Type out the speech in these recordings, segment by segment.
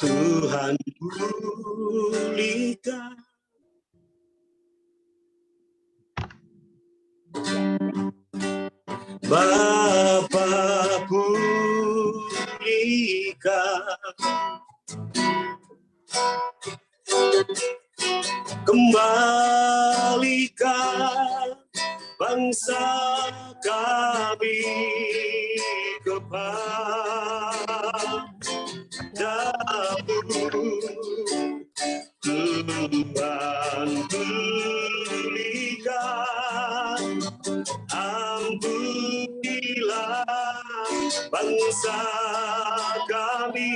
Tuhan pulihkan. Bapa pulihkan. Kembalikan bangsa kami kepadamu. Tuhan pulihkan, ampunilah bangsa kami,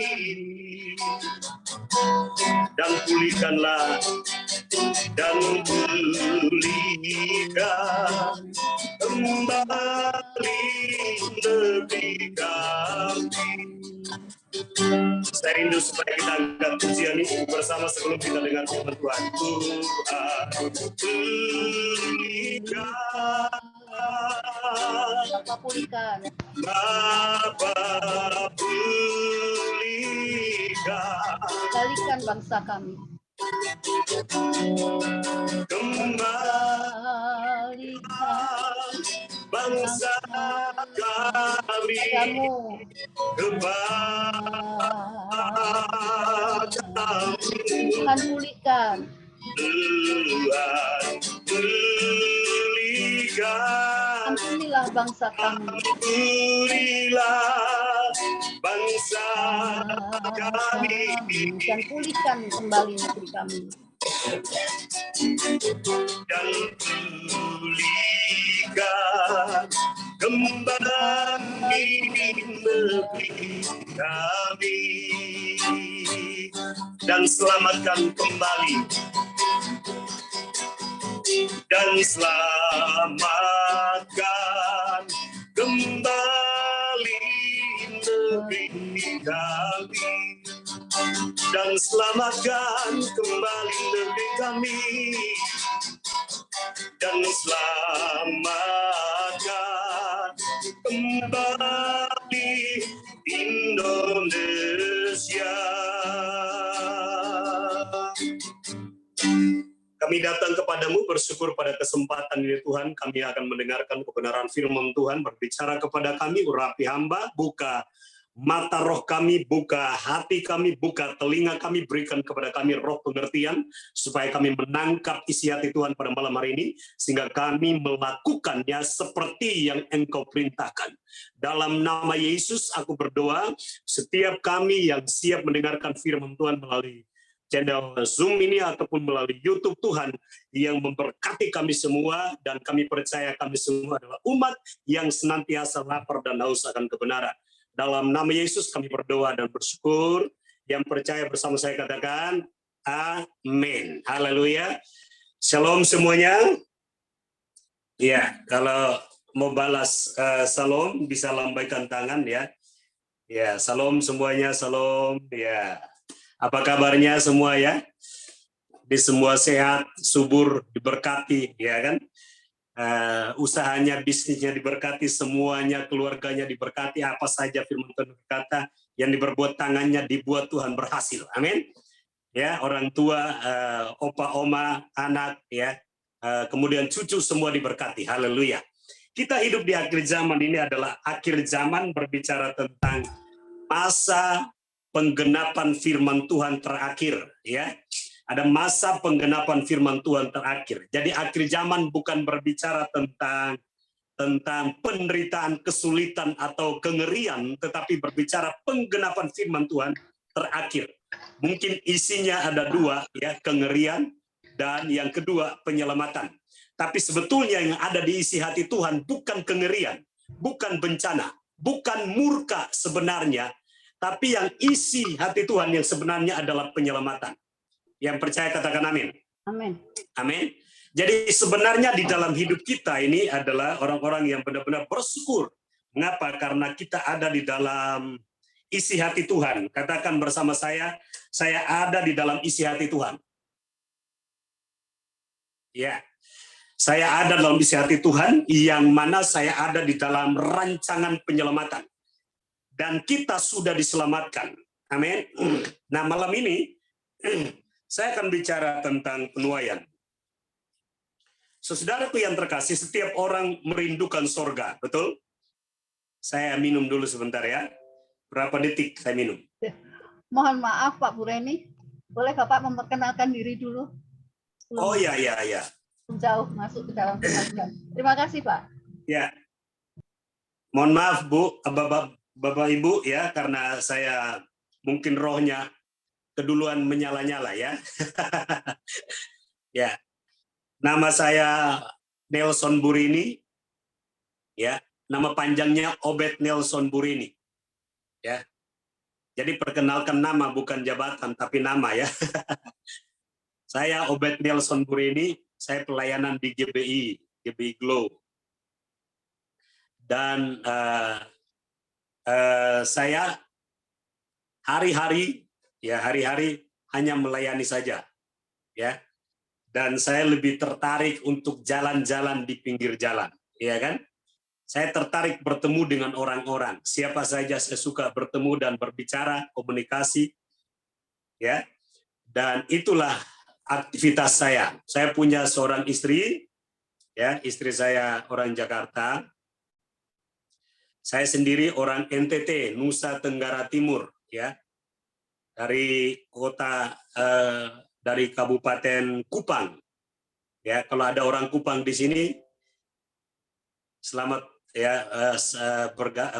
dan pulihkanlah dan pulihkan kembali negeri kami. Saya rindu supaya kita angkat pujian ini bersama sebelum kita dengar firman Tuhan. Tuhan pulihkan, Bapa pulihkan, kembalikan bangsa kami. Kembalikan bangsa kami kepadamu. Tuhan pulihkan. Tuhan pulihkan. Ampunilah bangsa kami. Ampunilah bangsa kami. Dan pulihkan kembali negeri kami. Dan pulihkan kembali negeri kami. Dan selamatkan kembali. Dan selamatkan kembali negeri kami. Dan selamatkan kembali negeri kami. Dan selamatkan kembali Indonesia. Kami datang kepadamu bersyukur pada kesempatan ini Tuhan. Kami akan mendengarkan kebenaran firman Tuhan, berbicara kepada kami, urapi hamba, buka mata roh kami, buka hati kami, buka telinga kami, berikan kepada kami roh pengertian, supaya kami menangkap isi hati Tuhan pada malam hari ini, sehingga kami melakukannya seperti yang Engkau perintahkan. Dalam nama Yesus aku berdoa, setiap kami yang siap mendengarkan firman Tuhan melalui channel Zoom ini ataupun melalui YouTube, Tuhan yang memberkati kami semua, dan kami percaya kami semua adalah umat yang senantiasa lapar dan haus akan kebenaran. Dalam nama Yesus kami berdoa dan bersyukur. Yang percaya bersama saya katakan amin. Haleluya. Shalom semuanya. Ya, kalau mau balas shalom bisa lambaikan tangan ya. Ya, shalom semuanya, shalom. Ya. Apa kabarnya semua ya? Di semua sehat, subur, diberkati, ya kan? Usahanya, bisnisnya diberkati, semuanya, keluarganya diberkati, apa saja firman Tuhan berkata, yang diperbuat tangannya dibuat Tuhan berhasil. Amin. Ya, orang tua, opa, oma, anak, ya, kemudian cucu semua diberkati. Haleluya. Kita hidup di akhir zaman, ini adalah akhir zaman berbicara tentang masa penggenapan firman Tuhan terakhir, ya. Ada masa penggenapan firman Tuhan terakhir. Jadi akhir zaman bukan berbicara tentang penderitaan, kesulitan atau kengerian, tetapi berbicara penggenapan firman Tuhan terakhir. Mungkin isinya ada dua, ya, kengerian, dan yang kedua penyelamatan. Tapi sebetulnya yang ada di isi hati Tuhan bukan kengerian, bukan bencana, bukan murka sebenarnya, tapi yang isi hati Tuhan yang sebenarnya adalah penyelamatan. Yang percaya katakan amin. Amin. Amin. Jadi sebenarnya di dalam hidup kita ini adalah orang-orang yang benar-benar bersyukur. Mengapa? Karena kita ada di dalam isi hati Tuhan. Katakan bersama saya ada di dalam isi hati Tuhan. Ya, saya ada dalam isi hati Tuhan, yang mana saya ada di dalam rancangan penyelamatan. Dan kita sudah diselamatkan. Amin. Nah, malam ini saya akan bicara tentang penuaian. Saudaraku yang terkasih, setiap orang merindukan sorga, betul? Saya minum dulu sebentar ya. Berapa detik saya minum? Mohon maaf Pak Bureni, boleh Bapak memperkenalkan diri dulu? Oh ya. Jauh masuk ke dalam pengajian. Terima kasih Pak. Ya. Mohon maaf Bu, Bapak Ibu ya, karena saya mungkin rohnya keduluan menyala-nyala ya. Ya. Nama saya Nelson Burini. Ya. Nama panjangnya Obed Nelson Burini. Ya. Jadi perkenalkan nama bukan jabatan tapi nama ya. Saya Obed Nelson Burini, saya pelayanan di GBI Glow. Dan saya hari-hari hanya melayani saja, ya. Dan saya lebih tertarik untuk jalan-jalan di pinggir jalan, ya kan? Saya tertarik bertemu dengan orang-orang. Siapa saja saya suka bertemu dan berbicara, komunikasi, ya. Dan itulah aktivitas saya. Saya punya seorang istri, ya, istri saya orang Jakarta. Saya sendiri orang NTT, Nusa Tenggara Timur, ya, dari kota dari Kabupaten Kupang. Ya, kalau ada orang Kupang di sini, selamat ya,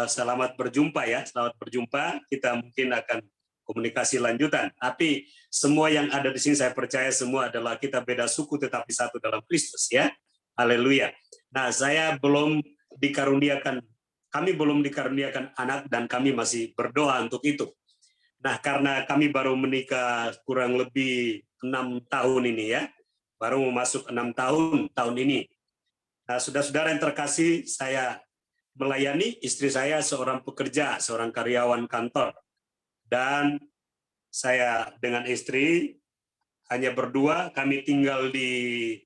selamat berjumpa ya, selamat berjumpa. Kita mungkin akan komunikasi lanjutan. Tapi semua yang ada di sini saya percaya semua adalah kita beda suku tetapi satu dalam Kristus ya. Haleluya. Nah, kami belum dikaruniakan anak dan kami masih berdoa untuk itu. Nah, karena kami baru menikah kurang lebih 6 tahun ini ya, baru masuk 6 tahun ini. Nah, saudara-saudara yang terkasih, saya melayani istri saya seorang pekerja, seorang karyawan kantor. Dan saya dengan istri hanya berdua, kami tinggal di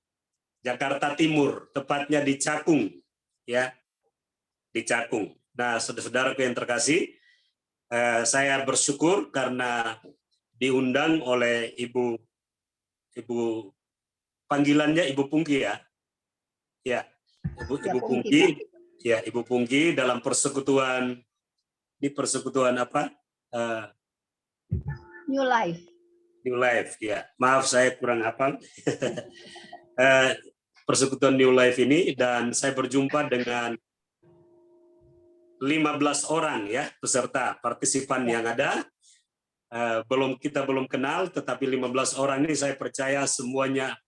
Jakarta Timur, tepatnya di Cakung, ya. Di Cakung. Nah, saudara-saudaraku yang terkasih, saya bersyukur karena diundang oleh ibu panggilannya Ibu Pungki ya, ya Ibu Pungki, ya Ibu Pungki dalam persekutuan apa? New Life. New Life ya. Maaf saya kurang hafal. Persekutuan New Life ini dan saya berjumpa dengan 15 orang ya peserta partisipan yang ada. Kita belum kenal, tetapi 15 orang ini saya percaya semuanya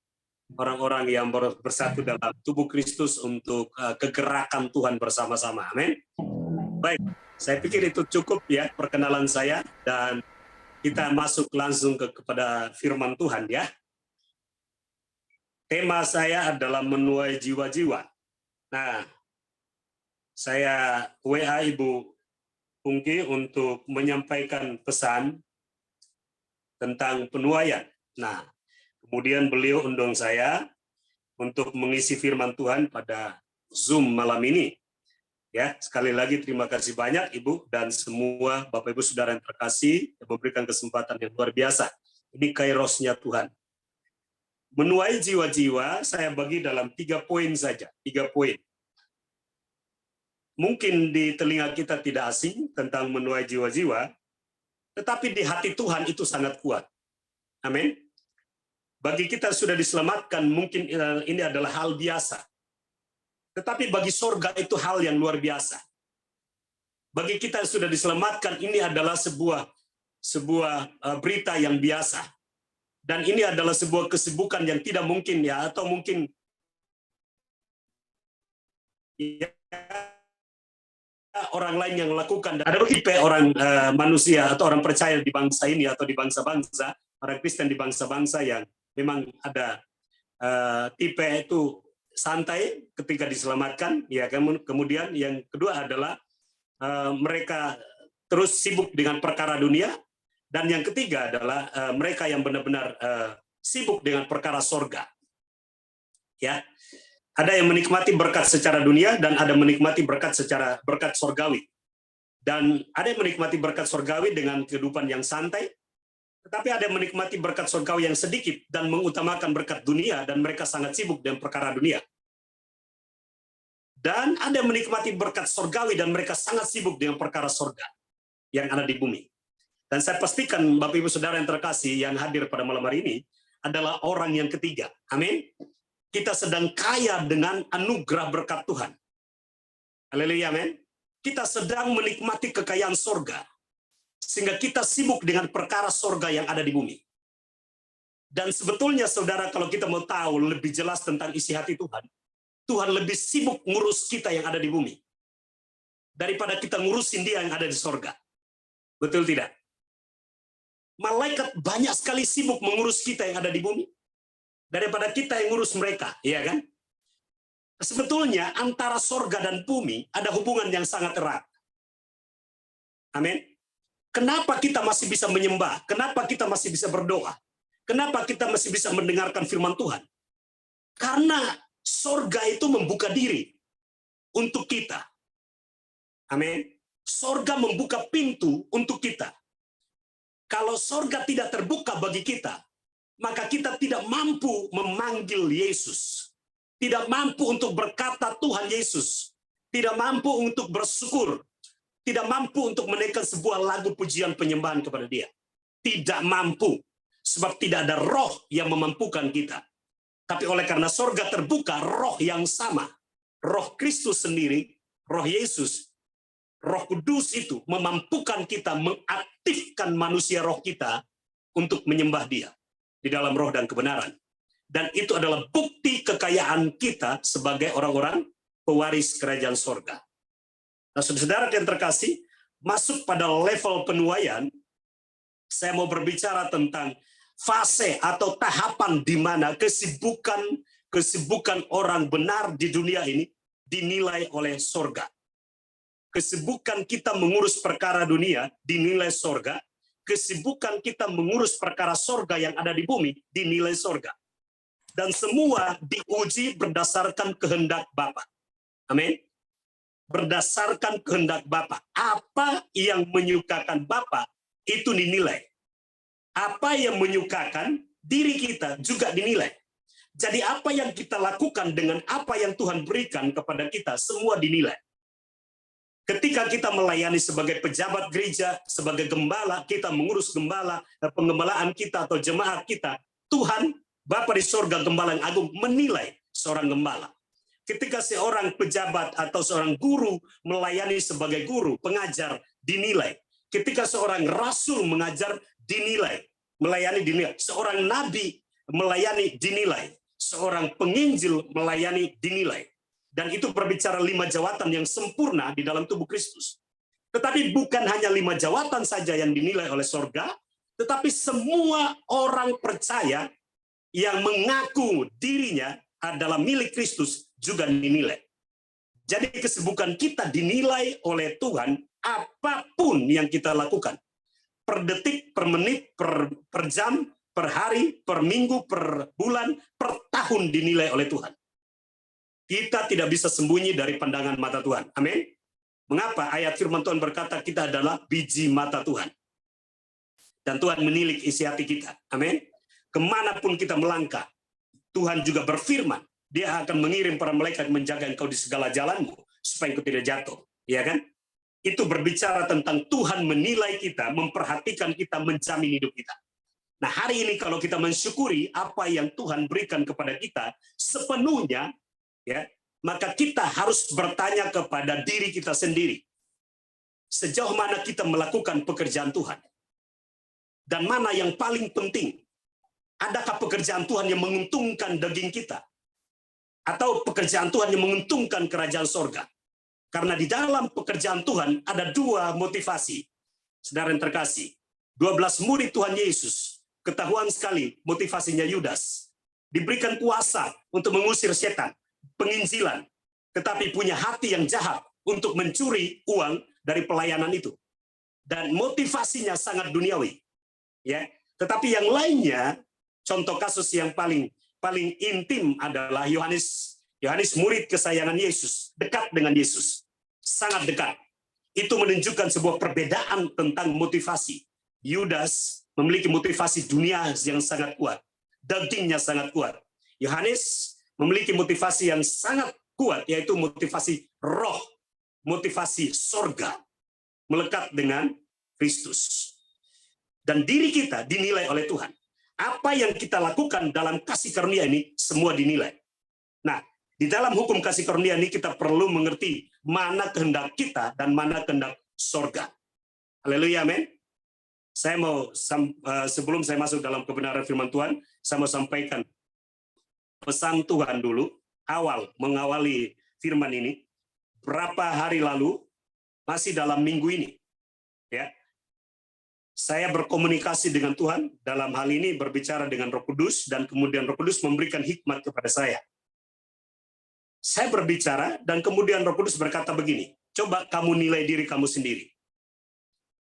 orang-orang yang bersatu dalam tubuh Kristus untuk kegerakan Tuhan bersama-sama. Amin. Baik, saya pikir itu cukup ya perkenalan saya dan kita masuk langsung kepada firman Tuhan ya. Tema saya adalah menuai jiwa-jiwa. Nah, saya WA Ibu Pungki untuk menyampaikan pesan tentang penuaian. Nah, kemudian beliau undang saya untuk mengisi firman Tuhan pada Zoom malam ini. Ya, sekali lagi terima kasih banyak Ibu dan semua Bapak Ibu Saudara yang terkasih yang memberikan kesempatan yang luar biasa. Ini kairosnya Tuhan. Menuai jiwa-jiwa saya bagi dalam 3 poin saja, 3 poin. Mungkin di telinga kita tidak asing tentang menuai jiwa-jiwa, tetapi di hati Tuhan itu sangat kuat. Amin. Bagi kita sudah diselamatkan, mungkin ini adalah hal biasa. Tetapi bagi sorga itu hal yang luar biasa. Bagi kita yang sudah diselamatkan, ini adalah sebuah berita yang biasa. Dan ini adalah sebuah kesibukan yang tidak mungkin ya, atau mungkin ya, orang lain yang lakukan. Ada tipe orang manusia atau orang percaya di bangsa ini atau di bangsa-bangsa, orang Kristen di bangsa-bangsa yang memang ada tipe itu santai ketika diselamatkan, ya. Kemudian yang kedua adalah mereka terus sibuk dengan perkara dunia, dan yang ketiga adalah mereka yang benar-benar sibuk dengan perkara sorga. Ya. Ada yang menikmati berkat secara dunia dan ada menikmati berkat sorgawi. Dan ada yang menikmati berkat surgawi dengan kehidupan yang santai, tetapi ada yang menikmati berkat surgawi yang sedikit dan mengutamakan berkat dunia, dan mereka sangat sibuk dengan perkara dunia. Dan ada yang menikmati berkat surgawi dan mereka sangat sibuk dengan perkara surga yang ada di bumi. Dan saya pastikan Bapak Ibu Saudara yang terkasih yang hadir pada malam hari ini adalah orang yang ketiga. Amin. Kita sedang kaya dengan anugerah berkat Tuhan. Haleluya, amin. Kita sedang menikmati kekayaan surga. Sehingga kita sibuk dengan perkara surga yang ada di bumi. Dan sebetulnya saudara, kalau kita mau tahu lebih jelas tentang isi hati Tuhan, Tuhan lebih sibuk ngurus kita yang ada di bumi daripada kita ngurusin dia yang ada di surga. Betul tidak? Malaikat banyak sekali sibuk mengurus kita yang ada di bumi daripada kita yang ngurus mereka, ya kan? Sebetulnya antara surga dan bumi ada hubungan yang sangat erat. Amin. Kenapa kita masih bisa menyembah? Kenapa kita masih bisa berdoa? Kenapa kita masih bisa mendengarkan firman Tuhan? Karena surga itu membuka diri untuk kita. Amin. Surga membuka pintu untuk kita. Kalau surga tidak terbuka bagi kita, maka kita tidak mampu memanggil Yesus. Tidak mampu untuk berkata Tuhan Yesus. Tidak mampu untuk bersyukur. Tidak mampu untuk menaikkan sebuah lagu pujian penyembahan kepada dia. Tidak mampu. Sebab tidak ada roh yang memampukan kita. Tapi oleh karena surga terbuka, roh yang sama. Roh Kristus sendiri, roh Yesus, Roh Kudus itu memampukan kita mengaktifkan manusia roh kita untuk menyembah dia di dalam roh dan kebenaran. Dan itu adalah bukti kekayaan kita sebagai orang-orang pewaris kerajaan surga. Nah, saudara yang terkasih, masuk pada level penuaian, saya mau berbicara tentang fase atau tahapan di mana kesibukan orang benar di dunia ini dinilai oleh surga. Kesibukan kita mengurus perkara dunia dinilai surga. Kesibukan kita mengurus perkara surga yang ada di bumi dinilai surga. Dan semua diuji berdasarkan kehendak Bapa. Amin. Berdasarkan kehendak Bapa. Apa yang menyukakan Bapa itu dinilai. Apa yang menyukakan diri kita juga dinilai. Jadi apa yang kita lakukan dengan apa yang Tuhan berikan kepada kita semua dinilai. Ketika kita melayani sebagai pejabat gereja, sebagai gembala, kita mengurus penggembalaan kita atau jemaat kita, Tuhan, Bapa di surga, Gembala yang agung, menilai seorang gembala. Ketika seorang pejabat atau seorang guru melayani sebagai guru, pengajar, dinilai. Ketika seorang rasul mengajar, dinilai. Melayani dinilai. Seorang nabi melayani dinilai. Seorang penginjil melayani dinilai. Dan itu berbicara 5 jawatan yang sempurna di dalam tubuh Kristus. Tetapi bukan hanya 5 jawatan saja yang dinilai oleh surga, tetapi semua orang percaya yang mengaku dirinya adalah milik Kristus juga dinilai. Jadi kesibukan kita dinilai oleh Tuhan apapun yang kita lakukan. Per detik, per menit, per jam, per hari, per minggu, per bulan, per tahun dinilai oleh Tuhan. Kita tidak bisa sembunyi dari pandangan mata Tuhan. Amin. Mengapa? Ayat firman Tuhan berkata kita adalah biji mata Tuhan. Dan Tuhan menilik isi hati kita. Amin. Kemanapun kita melangkah, Tuhan juga berfirman, dia akan mengirim para malaikat menjaga engkau di segala jalanmu, supaya engkau tidak jatuh. Ya kan? Itu berbicara tentang Tuhan menilai kita, memperhatikan kita, menjamin hidup kita. Nah, hari ini kalau kita mensyukuri apa yang Tuhan berikan kepada kita sepenuhnya, ya, maka kita harus bertanya kepada diri kita sendiri. Sejauh mana kita melakukan pekerjaan Tuhan? Dan mana yang paling penting? Adakah pekerjaan Tuhan yang menguntungkan daging kita? Atau pekerjaan Tuhan yang menguntungkan kerajaan sorga? Karena di dalam pekerjaan Tuhan ada 2 motivasi. Saudara yang terkasih, 12 murid Tuhan Yesus, ketahuan sekali motivasinya Yudas. Diberikan kuasa untuk mengusir setan, penginjilan, tetapi punya hati yang jahat untuk mencuri uang dari pelayanan itu. Dan motivasinya sangat duniawi. Ya, tetapi yang lainnya, contoh kasus yang paling intim adalah Yohanes murid kesayangan Yesus, dekat dengan Yesus, sangat dekat. Itu menunjukkan sebuah perbedaan tentang motivasi. Yudas memiliki motivasi dunia yang sangat kuat. Dagingnya sangat kuat. Yohanes memiliki motivasi yang sangat kuat, yaitu motivasi roh, motivasi sorga, melekat dengan Kristus. Dan diri kita dinilai oleh Tuhan. Apa yang kita lakukan dalam kasih karunia ini semua dinilai. Nah, di dalam hukum kasih karunia ini kita perlu mengerti mana kehendak kita dan mana kehendak sorga. Haleluya, amin. Saya mau, sebelum saya masuk dalam kebenaran firman Tuhan, saya mau sampaikan pesan Tuhan dulu, mengawali firman ini. Berapa hari lalu, masih dalam minggu ini, ya, saya berkomunikasi dengan Tuhan, dalam hal ini berbicara dengan Roh Kudus, dan kemudian Roh Kudus memberikan hikmat kepada saya. Saya berbicara, dan kemudian Roh Kudus berkata begini, coba kamu nilai diri kamu sendiri.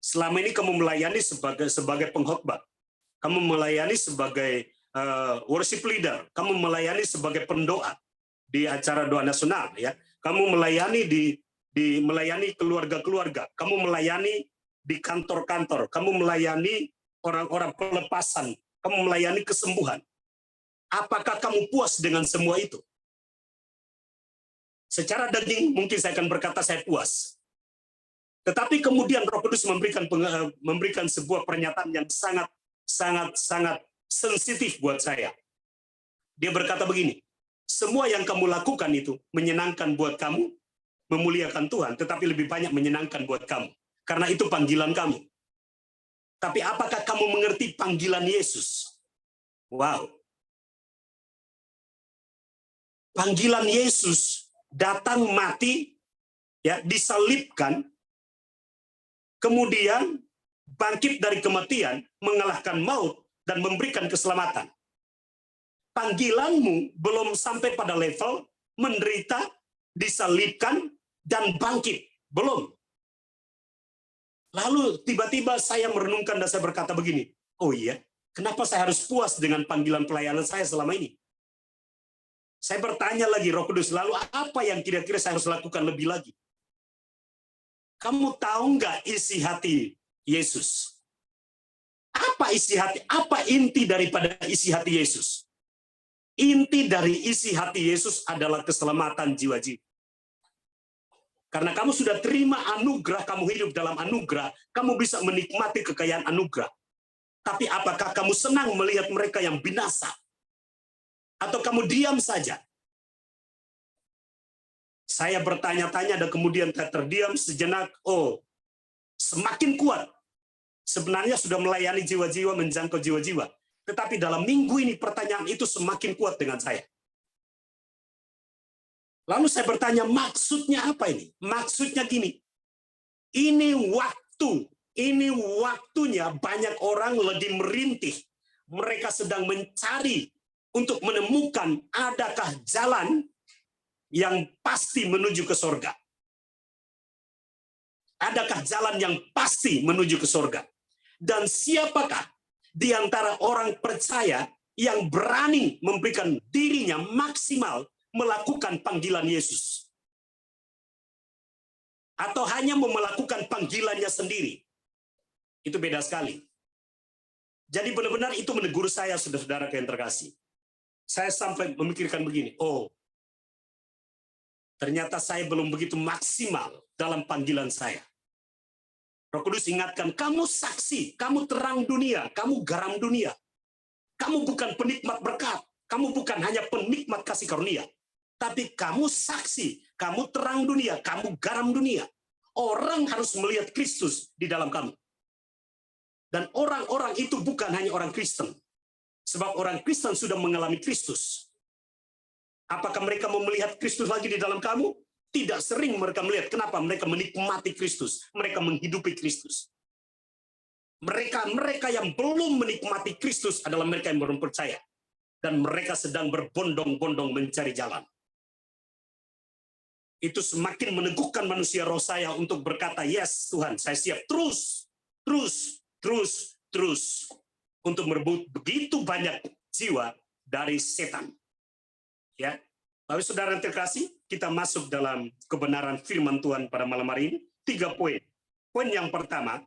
Selama ini kamu melayani sebagai pengkhotbah, kamu melayani sebagai worship leader, kamu melayani sebagai pendoa di acara doa nasional, ya. Kamu melayani melayani keluarga-keluarga, kamu melayani di kantor-kantor, kamu melayani orang-orang pelepasan, kamu melayani kesembuhan. Apakah kamu puas dengan semua itu? Secara daging mungkin saya akan berkata saya puas. Tetapi kemudian Roh Kudus memberikan sebuah pernyataan yang sangat sensitif buat saya. Dia berkata begini, semua yang kamu lakukan itu menyenangkan buat kamu, memuliakan Tuhan, tetapi lebih banyak menyenangkan buat kamu. Karena itu panggilan kamu. Tapi apakah kamu mengerti panggilan Yesus? Wow. Panggilan Yesus datang mati, ya, disalibkan, kemudian bangkit dari kematian, mengalahkan maut, dan memberikan keselamatan. Panggilanmu belum sampai pada level menderita, disalibkan, dan bangkit. Belum. Lalu tiba-tiba saya merenungkan dan saya berkata begini, oh iya, kenapa saya harus puas dengan panggilan pelayanan saya selama ini? Saya bertanya lagi, Roh Kudus, lalu apa yang kira-kira saya harus lakukan lebih lagi? Kamu tahu nggak isi hati Yesus? Apa isi hati? Apa inti daripada isi hati Yesus? Inti dari isi hati Yesus adalah keselamatan jiwa-jiwa. Karena kamu sudah terima anugerah, kamu hidup dalam anugerah, kamu bisa menikmati kekayaan anugerah. Tapi apakah kamu senang melihat mereka yang binasa? Atau kamu diam saja? Saya bertanya-tanya dan kemudian terdiam sejenak. Oh, semakin kuat. Sebenarnya sudah melayani jiwa-jiwa, menjangkau jiwa-jiwa. Tetapi dalam minggu ini pertanyaan itu semakin kuat dengan saya. Lalu saya bertanya, maksudnya apa ini? Maksudnya gini, ini waktunya banyak orang lagi merintih. Mereka sedang mencari untuk menemukan adakah jalan yang pasti menuju ke sorga. Adakah jalan yang pasti menuju ke sorga? Dan siapakah di antara orang percaya yang berani memberikan dirinya maksimal melakukan panggilan Yesus? Atau hanya melakukan panggilannya sendiri? Itu beda sekali. Jadi benar-benar itu menegur saya, saudara-saudara yang terkasih. Saya sampai memikirkan begini, oh, ternyata saya belum begitu maksimal dalam panggilan saya. Roh Kudus ingatkan, kamu saksi, kamu terang dunia, kamu garam dunia. Kamu bukan penikmat berkat, kamu bukan hanya penikmat kasih karunia. Tapi kamu saksi, kamu terang dunia, kamu garam dunia. Orang harus melihat Kristus di dalam kamu. Dan orang-orang itu bukan hanya orang Kristen. Sebab orang Kristen sudah mengalami Kristus. Apakah mereka mau melihat Kristus lagi di dalam kamu? Tidak sering mereka melihat. Kenapa? Mereka menikmati Kristus. Mereka menghidupi Kristus. Mereka yang belum menikmati Kristus adalah mereka yang belum percaya. Dan mereka sedang berbondong-bondong mencari jalan. Itu semakin meneguhkan manusia roh saya untuk berkata, yes Tuhan, saya siap terus untuk merebut begitu banyak jiwa dari setan. Ya, lalu saudara yang terkasih, kita masuk dalam kebenaran firman Tuhan pada malam hari ini. 3 poin. Poin yang pertama,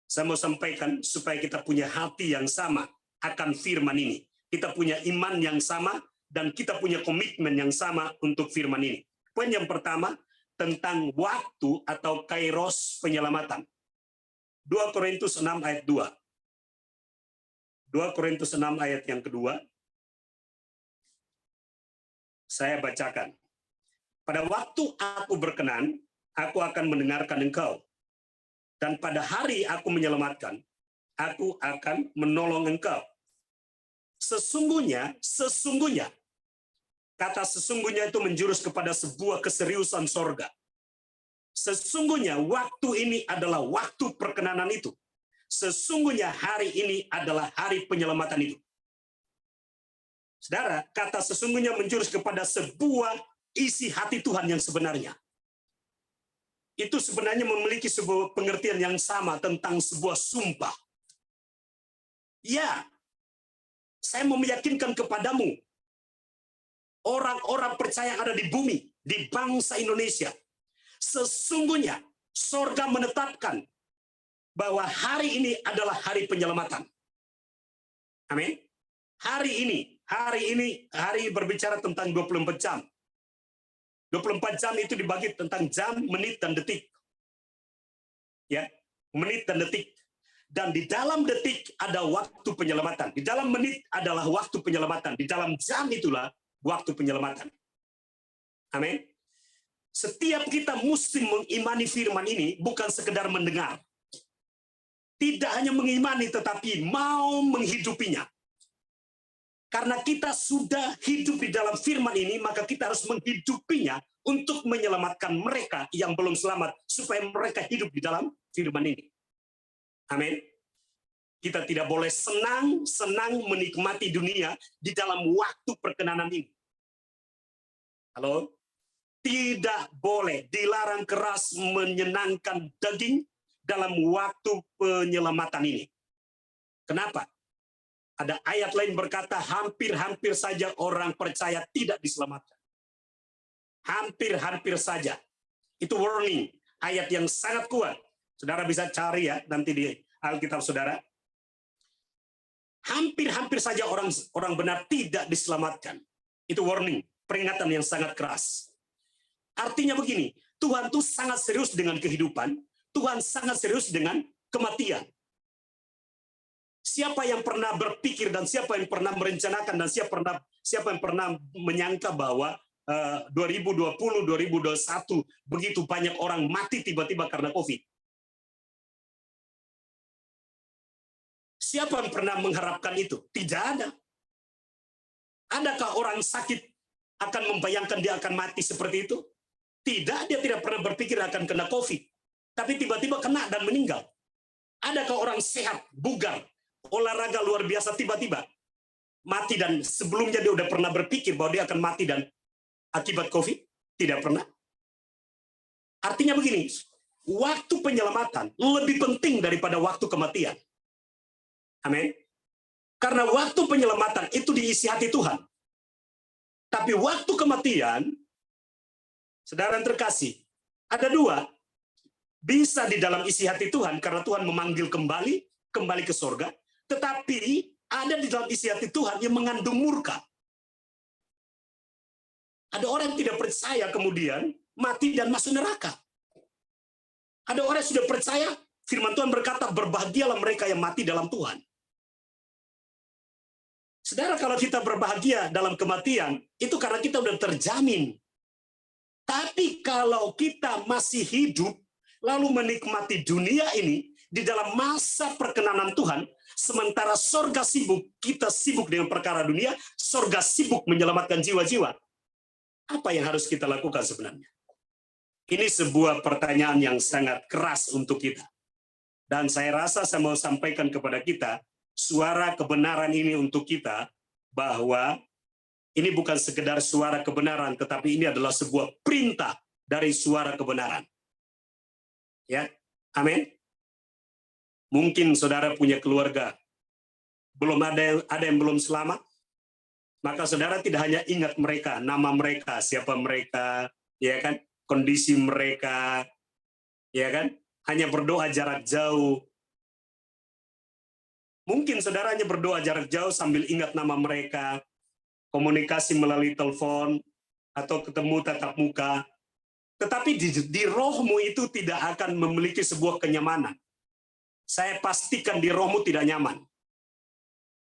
saya mau sampaikan supaya kita punya hati yang sama akan firman ini. Kita punya iman yang sama dan kita punya komitmen yang sama untuk firman ini. Poin yang pertama tentang waktu atau kairos penyelamatan. 2 Korintus 6 ayat 2. 2 Korintus 6 ayat yang kedua. Saya bacakan. Pada waktu aku berkenan, aku akan mendengarkan engkau. Dan pada hari aku menyelamatkan, aku akan menolong engkau. Sesungguhnya, kata sesungguhnya itu menjurus kepada sebuah keseriusan sorga. Sesungguhnya waktu ini adalah waktu perkenanan itu. Sesungguhnya hari ini adalah hari penyelamatan itu. Saudara, kata sesungguhnya menjurus kepada sebuah isi hati Tuhan yang sebenarnya. Itu sebenarnya memiliki sebuah pengertian yang sama tentang sebuah sumpah. Ya, saya mau meyakinkan kepadamu, orang-orang percaya yang ada di bumi, di bangsa Indonesia, sesungguhnya sorga menetapkan bahwa hari ini adalah hari penyelamatan. Amin. Hari berbicara tentang 24 jam. 24 jam itu dibagi tentang jam, menit, dan detik. Ya, menit dan detik. Dan di dalam detik ada waktu penyelamatan. Di dalam menit adalah waktu penyelamatan. Di dalam jam itulah waktu penyelamatan. Amin. Setiap kita mesti mengimani firman ini bukan sekedar mendengar. Tidak hanya mengimani tetapi mau menghidupinya. Karena kita sudah hidup di dalam firman ini, maka kita harus menghidupinya untuk menyelamatkan mereka yang belum selamat, supaya mereka hidup di dalam firman ini. Amin. Kita tidak boleh senang-senang menikmati dunia di dalam waktu perkenanan ini. Halo? Tidak boleh, dilarang keras menyenangkan daging dalam waktu penyelamatan ini. Kenapa? Ada ayat lain berkata, hampir-hampir saja orang percaya tidak diselamatkan. Hampir-hampir saja. Itu warning, ayat yang sangat kuat. Saudara bisa cari ya, nanti di Alkitab saudara. Hampir-hampir saja orang benar tidak diselamatkan. Itu warning, peringatan yang sangat keras. Artinya begini, Tuhan tuh sangat serius dengan kehidupan, Tuhan sangat serius dengan kematian. Siapa yang pernah berpikir dan siapa yang pernah merencanakan dan siapa yang pernah menyangka bahwa 2020, 2021 begitu banyak orang mati tiba-tiba karena COVID? Siapa yang pernah mengharapkan itu? Tidak ada. Adakah orang sakit akan membayangkan dia akan mati seperti itu? Tidak, dia tidak pernah berpikir akan kena COVID. Tapi tiba-tiba kena dan meninggal. Adakah orang sehat, bugar, olahraga luar biasa tiba-tiba mati dan sebelumnya dia udah pernah berpikir bahwa dia akan mati dan akibat COVID? Tidak pernah. Artinya begini, waktu penyelamatan lebih penting daripada waktu kematian. Amin. Karena waktu penyelamatan itu diisi hati Tuhan. Tapi waktu kematian, saudara yang terkasih, ada dua. Bisa di dalam isi hati Tuhan karena Tuhan memanggil kembali ke sorga. Tetapi ada di dalam isi hati Tuhan yang mengandung murka. Ada orang yang tidak percaya kemudian mati dan masuk neraka. Ada orang yang sudah percaya, firman Tuhan berkata, berbahagialah mereka yang mati dalam Tuhan. Saudara, kalau kita berbahagia dalam kematian, itu karena kita sudah terjamin. Tapi kalau kita masih hidup, lalu menikmati dunia ini, di dalam masa perkenanan Tuhan, sementara sorga sibuk, kita sibuk dengan perkara dunia, sorga sibuk menyelamatkan jiwa-jiwa. Apa yang harus kita lakukan sebenarnya? Ini sebuah pertanyaan yang sangat keras untuk kita. Dan saya rasa saya mau sampaikan kepada kita, suara kebenaran ini untuk kita, bahwa ini bukan sekedar suara kebenaran, tetapi ini adalah sebuah perintah dari suara kebenaran. Ya, amin. Mungkin saudara punya keluarga, belum ada yang belum selamat, maka saudara tidak hanya ingat mereka, nama mereka, siapa mereka, ya kan, kondisi mereka, Ya kan? Hanya berdoa jarak jauh. Mungkin saudara hanya berdoa jarak jauh sambil ingat nama mereka, komunikasi melalui telepon, atau ketemu tatap muka. Tetapi di rohmu itu tidak akan memiliki sebuah kenyamanan. Saya pastikan di rohmu tidak nyaman.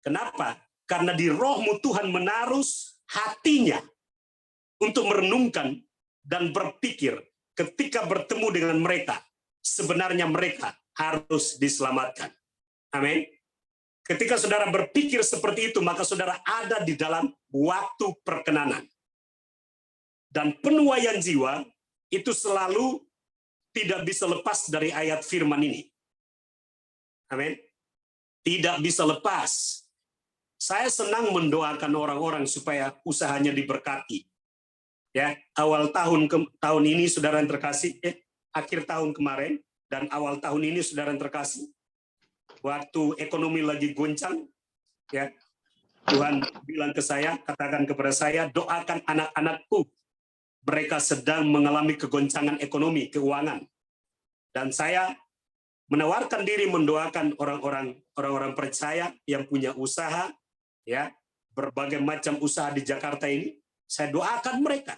Kenapa? Karena di rohmu Tuhan menaruh hatinya untuk merenungkan dan berpikir ketika bertemu dengan mereka, sebenarnya mereka harus diselamatkan. Amin. Ketika saudara berpikir seperti itu, maka saudara ada di dalam waktu perkenanan. Dan penuaian jiwa itu selalu tidak bisa lepas dari ayat firman ini. Amin. Tidak bisa lepas. Saya senang mendoakan orang-orang supaya usahanya diberkati. Ya, awal tahun ini saudara yang terkasih, akhir tahun kemarin dan awal tahun ini saudara yang terkasih, waktu ekonomi lagi goncang, ya, Tuhan bilang ke saya, katakan kepada saya, doakan anak-anakku. Mereka sedang mengalami kegoncangan ekonomi, keuangan. Dan saya menawarkan diri mendoakan orang-orang percaya yang punya usaha, ya, berbagai macam usaha di Jakarta ini. Saya doakan mereka.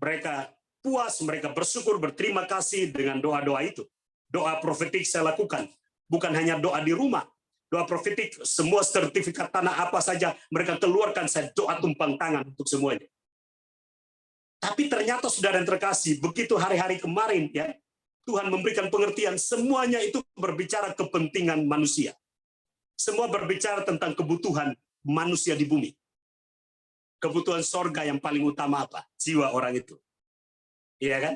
Mereka puas, mereka bersyukur, berterima kasih dengan doa-doa itu. Doa profetik saya lakukan. Bukan hanya doa di rumah. Doa profetik, semua sertifikat tanah apa saja mereka keluarkan, saya doa tumpang tangan untuk semuanya. Tapi ternyata saudara yang terkasih, begitu hari-hari kemarin, ya, Tuhan memberikan pengertian, semuanya itu berbicara kepentingan manusia. Semua berbicara tentang kebutuhan manusia di bumi. Kebutuhan sorga yang paling utama apa? Jiwa orang itu. Iya kan?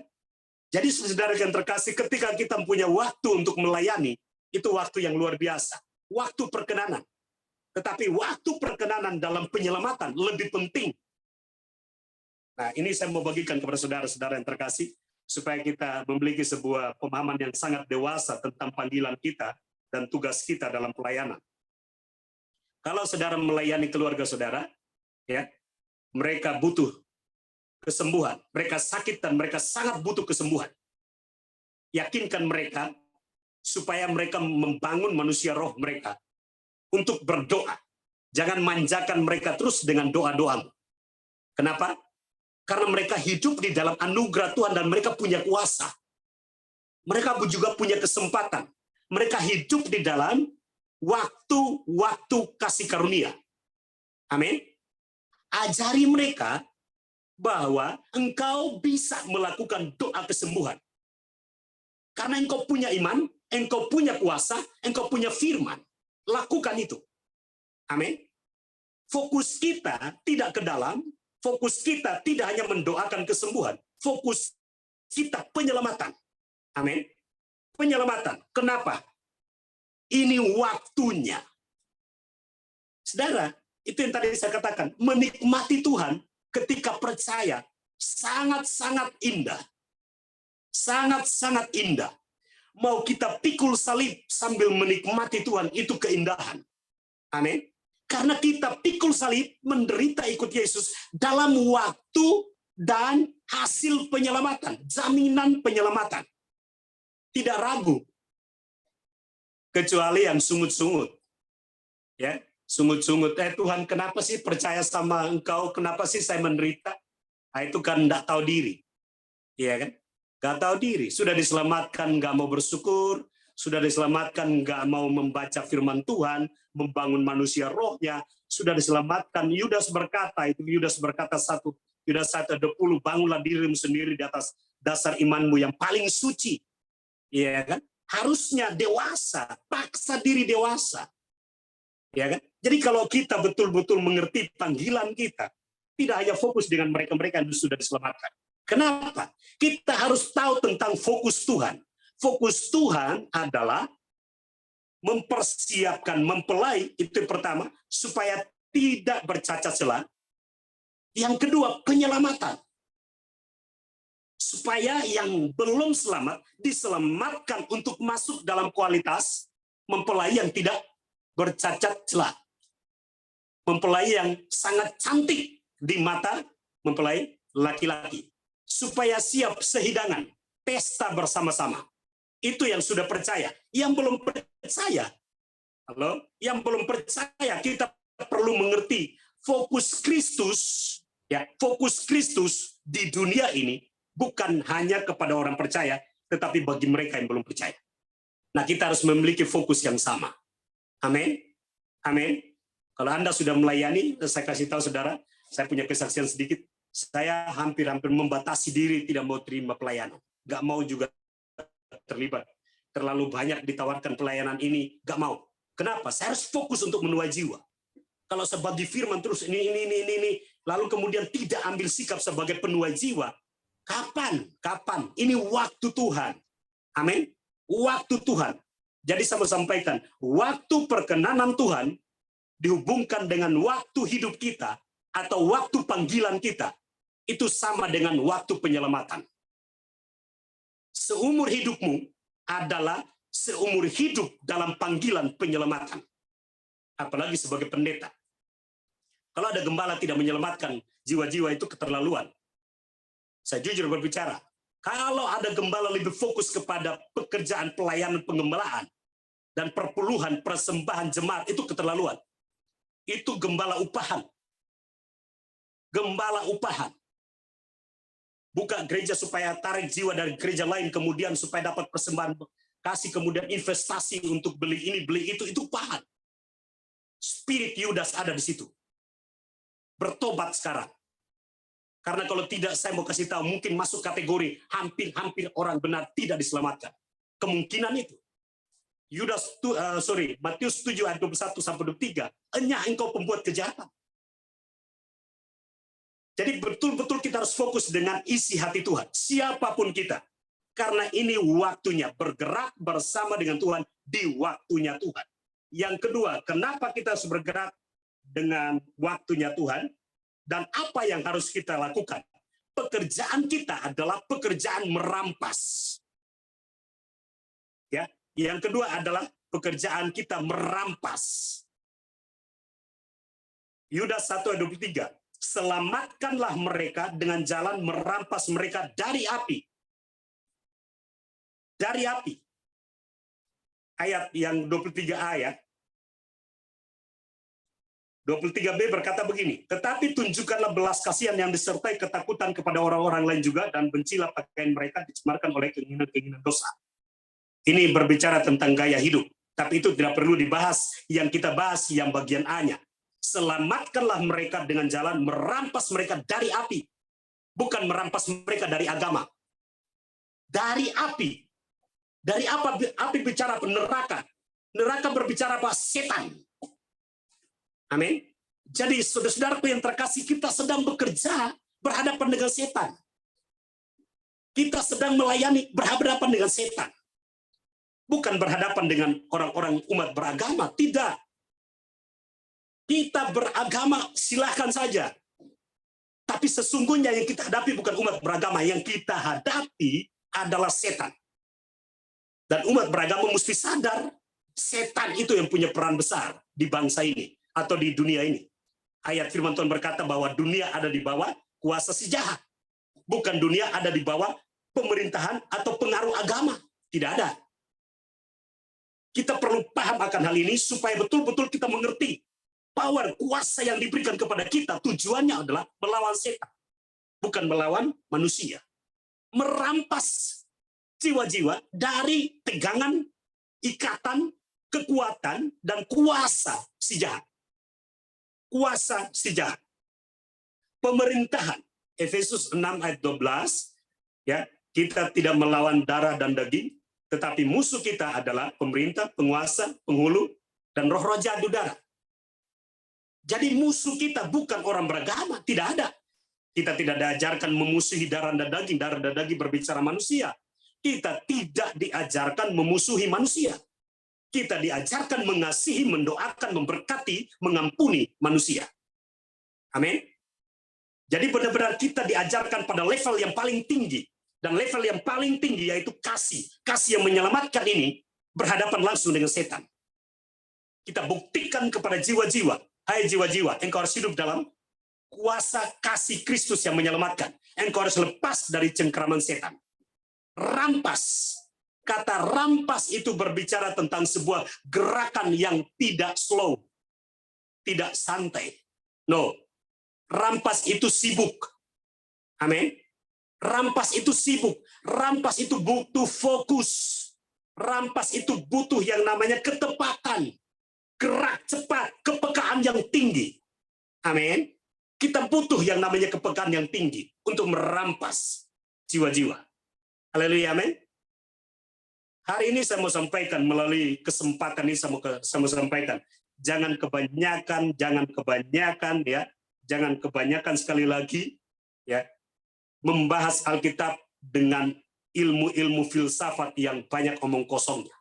Jadi saudara yang terkasih, ketika kita punya waktu untuk melayani, itu waktu yang luar biasa. Waktu perkenanan. Tetapi waktu perkenanan dalam penyelamatan lebih penting. Nah, ini saya mau bagikan kepada saudara-saudara yang terkasih, supaya kita memiliki sebuah pemahaman yang sangat dewasa tentang panggilan kita dan tugas kita dalam pelayanan. Kalau saudara melayani keluarga saudara, ya, mereka butuh kesembuhan, mereka sakit dan mereka sangat butuh kesembuhan. Yakinkan mereka supaya mereka membangun manusia roh mereka untuk berdoa. Jangan manjakan mereka terus dengan doa-doamu. Kenapa? Karena mereka hidup di dalam anugerah Tuhan dan mereka punya kuasa. Mereka juga punya kesempatan. Mereka hidup di dalam waktu-waktu kasih karunia. Amin. Ajari mereka bahwa engkau bisa melakukan doa kesembuhan. Karena engkau punya iman, engkau punya kuasa, engkau punya firman. Lakukan itu. Amin. Fokus kita tidak ke dalam, fokus kita tidak hanya mendoakan kesembuhan, fokus kita penyelamatan. Amin. Penyelamatan. Kenapa? Ini waktunya. Saudara, itu yang tadi saya katakan, menikmati Tuhan ketika percaya sangat-sangat indah. Sangat-sangat indah. Mau kita pikul salib sambil menikmati Tuhan, itu keindahan. Amin. Karena kita pikul salib, menderita ikut Yesus dalam waktu dan hasil penyelamatan, jaminan penyelamatan. Tidak ragu. Kecuali yang sungut-sungut. Ya, sungut-sungut. Tuhan, kenapa sih percaya sama Engkau? Kenapa sih saya menderita? Nah, itu kan enggak tahu diri. Iya kan? Enggak tahu diri. Sudah diselamatkan, enggak mau bersyukur. Sudah diselamatkan, nggak mau membaca firman Tuhan, membangun manusia rohnya, sudah diselamatkan. Yudas berkata, Yudas 1:20, bangunlah dirimu sendiri di atas dasar imanmu yang paling suci. Iya kan? Harusnya dewasa, paksa diri dewasa. Ya kan? Jadi kalau kita betul-betul mengerti panggilan kita, tidak hanya fokus dengan mereka-mereka yang sudah diselamatkan. Kenapa? Kita harus tahu tentang fokus Tuhan. Fokus Tuhan adalah mempersiapkan mempelai, itu yang pertama, supaya tidak bercacat celah. Yang kedua, penyelamatan. Supaya yang belum selamat diselamatkan untuk masuk dalam kualitas mempelai yang tidak bercacat celah. Mempelai yang sangat cantik di mata mempelai laki-laki. Supaya siap sehidangan. pesta bersama-sama. Itu yang sudah percaya. Yang belum percaya, yang belum percaya, kita perlu mengerti fokus Kristus, fokus Kristus di dunia ini bukan hanya kepada orang percaya, tetapi bagi mereka yang belum percaya. Nah, kita harus memiliki fokus yang sama. Amin. Amin. Kalau Anda sudah melayani, saya kasih tahu saudara, saya punya kesaksian sedikit. Saya hampir-hampir membatasi diri, tidak mau terima pelayanan. Nggak mau juga terlibat. Terlalu banyak ditawarkan pelayanan ini, nggak mau. Kenapa? Saya harus fokus untuk menuai jiwa. Kalau sebagai firman terus ini, lalu kemudian tidak ambil sikap sebagai penuai jiwa, kapan? Ini waktu Tuhan. Amin. Waktu Tuhan. Jadi saya mau sampaikan, waktu perkenanan Tuhan dihubungkan dengan waktu hidup kita atau waktu panggilan kita, itu sama dengan waktu penyelamatan. Seumur hidupmu adalah seumur hidup dalam panggilan penyelamatan. Apalagi sebagai pendeta. Kalau ada gembala tidak menyelamatkan jiwa-jiwa, itu keterlaluan. Saya jujur berbicara. Kalau ada gembala lebih fokus kepada pekerjaan pelayanan pengembalaan dan perpuluhan persembahan jemaat, itu keterlaluan. Itu gembala upahan. Gembala upahan. Buka gereja supaya tarik jiwa dari gereja lain, kemudian supaya dapat persembahan, kasih kemudian investasi untuk beli ini, beli itu upahan. Spirit Yudas ada di situ. Bertobat sekarang. Karena kalau tidak, saya mau kasih tahu, mungkin masuk kategori hampir orang benar tidak diselamatkan. Kemungkinan itu. Matius 7 ayat 21-23, enyah engkau pembuat kejahatan. Jadi betul-betul kita harus fokus dengan isi hati Tuhan, siapapun kita. Karena ini waktunya bergerak bersama dengan Tuhan di waktunya Tuhan. Yang kedua, kenapa kita harus bergerak dengan waktunya Tuhan? Dan apa yang harus kita lakukan? Pekerjaan kita adalah pekerjaan merampas. Ya, yang kedua adalah pekerjaan kita merampas. Yudas 1 ayat 23. Selamatkanlah mereka dengan jalan merampas mereka dari api. Dari api. Ayat yang 23 ayat. 23b berkata begini, tetapi tunjukkanlah belas kasihan yang disertai ketakutan kepada orang-orang lain juga, dan bencilah pakaian mereka dicemarkan oleh keinginan-keinginan dosa. Ini berbicara tentang gaya hidup, tapi itu tidak perlu dibahas. Yang kita bahas yang bagian A-nya. Selamatkanlah mereka dengan jalan merampas mereka dari api. Bukan merampas mereka dari agama. Dari api. Dari apa? Api bicara neraka. Neraka berbicara apa? Setan. Amin. Jadi saudara-saudaraku yang terkasih, kita sedang bekerja berhadapan dengan setan. Kita sedang melayani berhadapan dengan setan. Bukan berhadapan dengan orang-orang umat beragama, tidak. Kita beragama silahkan saja. Tapi sesungguhnya yang kita hadapi bukan umat beragama, yang kita hadapi adalah setan. Dan umat beragama mesti sadar, setan itu yang punya peran besar di bangsa ini atau di dunia ini. Ayat firman Tuhan berkata bahwa dunia ada di bawah kuasa si jahat. Bukan dunia ada di bawah pemerintahan atau pengaruh agama. Tidak ada. Kita perlu paham akan hal ini supaya betul-betul kita mengerti power, kuasa yang diberikan kepada kita, tujuannya adalah melawan setan. Bukan melawan manusia. Merampas jiwa-jiwa dari tegangan, ikatan, kekuatan, dan kuasa si jahat. Kuasa si jahat. Pemerintahan. Efesus 6 ayat 12, ya, kita tidak melawan darah dan daging, tetapi musuh kita adalah pemerintah, penguasa, penghulu, dan roh-roh jahat di udara. Jadi musuh kita bukan orang beragama, tidak ada. Kita tidak diajarkan memusuhi darah dan daging berbicara manusia. Kita tidak diajarkan memusuhi manusia. Kita diajarkan mengasihi, mendoakan, memberkati, mengampuni manusia. Amin. Jadi benar-benar kita diajarkan pada level yang paling tinggi. Dan level yang paling tinggi yaitu kasih. Kasih yang menyelamatkan ini berhadapan langsung dengan setan. Kita buktikan kepada jiwa-jiwa. Hai jiwa-jiwa, engkau harus hidup dalam kuasa kasih Kristus yang menyelamatkan. Engkau harus lepas dari cengkeraman setan. Rampas. Kata rampas itu berbicara tentang sebuah gerakan yang tidak slow, tidak santai. No, rampas itu sibuk. Amin. Rampas itu sibuk. Rampas itu butuh fokus. Rampas itu butuh yang namanya ketepatan, gerak cepat, kepekaan yang tinggi. Amin. Kita butuh yang namanya kepekaan yang tinggi untuk merampas jiwa-jiwa. Haleluya, amin. Hari ini saya mau sampaikan melalui kesempatan ini saya mau sampaikan, jangan kebanyakan ya, jangan kebanyakan sekali lagi ya membahas Alkitab dengan ilmu-ilmu filsafat yang banyak omong kosongnya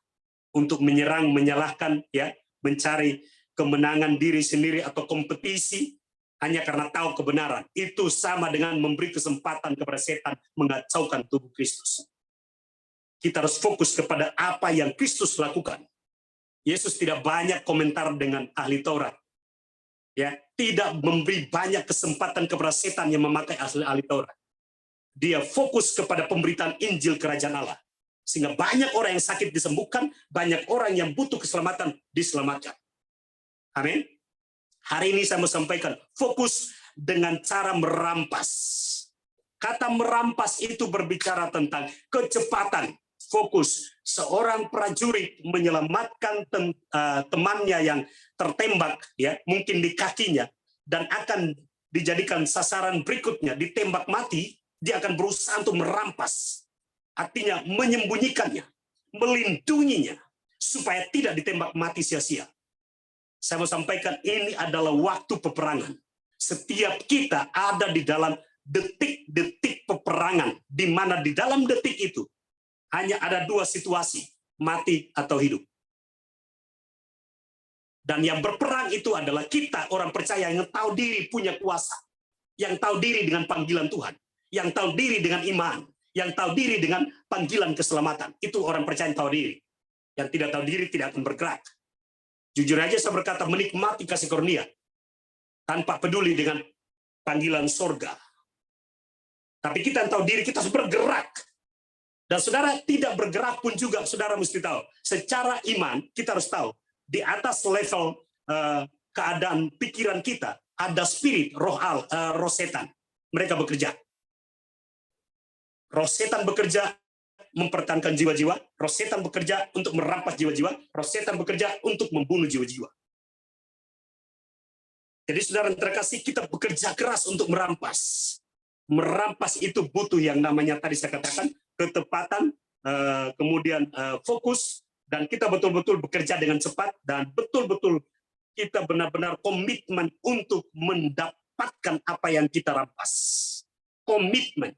untuk menyerang, menyalahkan ya, mencari kemenangan diri sendiri atau kompetisi hanya karena tahu kebenaran. Itu sama dengan memberi kesempatan kepada setan mengacaukan tubuh Kristus. Kita harus fokus kepada apa yang Kristus lakukan. Yesus tidak banyak komentar dengan ahli Taurat. Ya, tidak memberi banyak kesempatan kepada setan yang memakai ahli Taurat. Dia fokus kepada pemberitaan Injil Kerajaan Allah. Sehingga banyak orang yang sakit disembuhkan, banyak orang yang butuh keselamatan diselamatkan. Amin. Hari ini saya mau sampaikan, fokus dengan cara merampas. Kata merampas itu berbicara tentang kecepatan. Fokus. Seorang prajurit menyelamatkan temannya yang tertembak, ya, mungkin di kakinya, dan akan dijadikan sasaran berikutnya, ditembak mati, dia akan berusaha untuk merampas. Artinya menyembunyikannya, melindunginya, supaya tidak ditembak mati sia-sia. Saya mau sampaikan ini adalah waktu peperangan. Setiap kita ada di dalam detik-detik peperangan, di mana di dalam detik itu hanya ada dua situasi, mati atau hidup. Dan yang berperang itu adalah kita, orang percaya yang tahu diri punya kuasa, yang tahu diri dengan panggilan Tuhan, yang tahu diri dengan iman, yang tahu diri dengan panggilan keselamatan. Itu orang percaya yang tahu diri. Yang tidak tahu diri tidak akan bergerak. Jujur aja saya berkata, menikmati kasih karunia tanpa peduli dengan panggilan sorga. Tapi kita yang tahu diri, kita harus bergerak. Dan saudara tidak bergerak pun juga, saudara mesti tahu. Secara iman, kita harus tahu, di atas level keadaan pikiran kita, ada spirit, roh setan. Mereka bekerja. Roh setan bekerja mempertahankan jiwa-jiwa, roh setan bekerja untuk merampas jiwa-jiwa, roh setan bekerja untuk membunuh jiwa-jiwa. Jadi saudara yang terkasih, kita bekerja keras untuk merampas. Merampas itu butuh yang namanya tadi saya katakan, ketepatan, kemudian fokus, dan kita betul-betul bekerja dengan cepat, dan betul-betul kita benar-benar komitmen untuk mendapatkan apa yang kita rampas. Komitmen.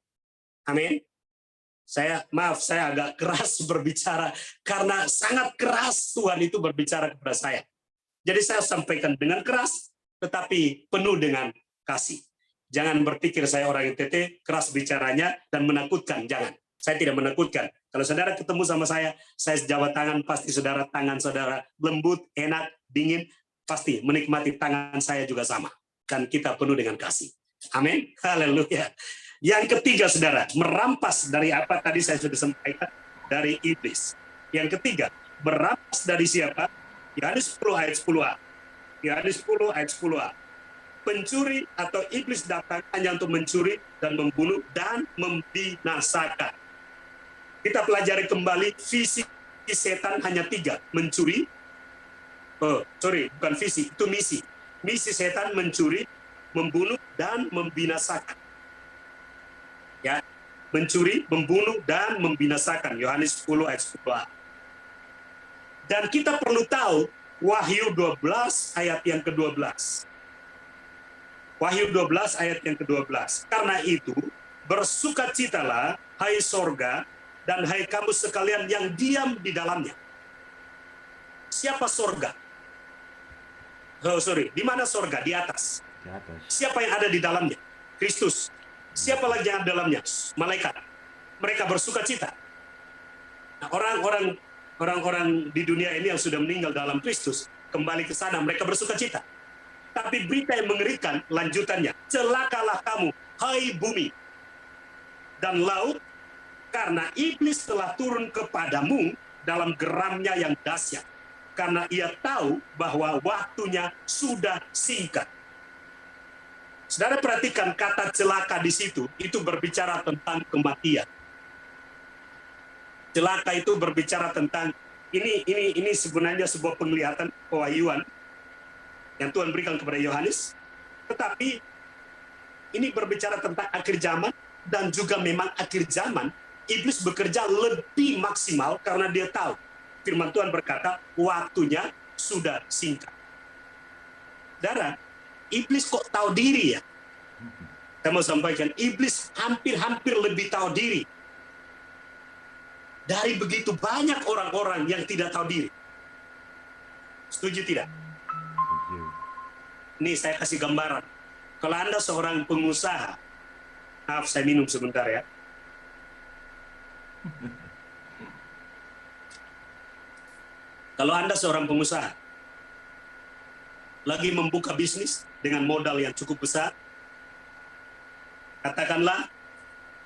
Amin. Saya agak keras berbicara, karena sangat keras Tuhan itu berbicara kepada saya. Jadi saya sampaikan dengan keras, tetapi penuh dengan kasih. Jangan berpikir saya orang NTT, keras bicaranya, dan menakutkan. Jangan. Saya tidak menakutkan. Kalau saudara ketemu sama saya jabat tangan, pasti tangan saudara lembut, enak, dingin, pasti menikmati tangan saya juga sama. Dan kita penuh dengan kasih. Amin. Haleluya. Yang ketiga, saudara, merampas dari apa tadi saya sudah sampaikan, dari iblis. Yang ketiga, merampas dari siapa? Yohanes 10 ayat 10a. Yohanes 10 ayat 10a. Pencuri atau iblis datang hanya untuk mencuri dan membunuh dan membinasakan. Kita pelajari kembali visi setan hanya 3, mencuri. Bukan visi, itu misi. Misi setan mencuri, membunuh dan membinasakan. Ya, mencuri, membunuh dan membinasakan. Yohanes 10 ayat 10a. Dan kita perlu tahu Wahyu 12 ayat yang ke-12. Wahyu 12 ayat yang ke-12. Karena itu, bersukacitalah, hai sorga, dan hai kamu sekalian yang diam di dalamnya. Siapa sorga? Di mana sorga? Di atas. Di atas. Siapa yang ada di dalamnya? Kristus. Siapa lagi yang ada di dalamnya? Malaikat. Mereka bersukacita. Nah, orang-orang di dunia ini yang sudah meninggal dalam Kristus, kembali ke sana, mereka bersukacita. Tapi berita yang mengerikan lanjutannya, celakalah kamu, hai bumi dan laut, Karena iblis telah turun kepadamu dalam geramnya yang dahsyat. Karena ia tahu bahwa waktunya sudah singkat. Saudara perhatikan kata celaka di situ, itu berbicara tentang kematian. Celaka itu berbicara tentang ini sebenarnya sebuah penglihatan pewahyuan yang Tuhan berikan kepada Yohanes, tetapi ini berbicara tentang akhir zaman, dan juga memang akhir zaman iblis bekerja lebih maksimal karena dia tahu firman Tuhan berkata waktunya sudah singkat. Saudara, iblis kok tahu diri ya? Saya mau sampaikan, iblis hampir lebih tahu diri dari begitu banyak orang-orang yang tidak tahu diri. Setuju tidak? Nih saya kasih gambaran. Kalau Anda seorang pengusaha, maaf saya minum sebentar ya. Kalau Anda seorang pengusaha, lagi membuka bisnis dengan modal yang cukup besar, katakanlah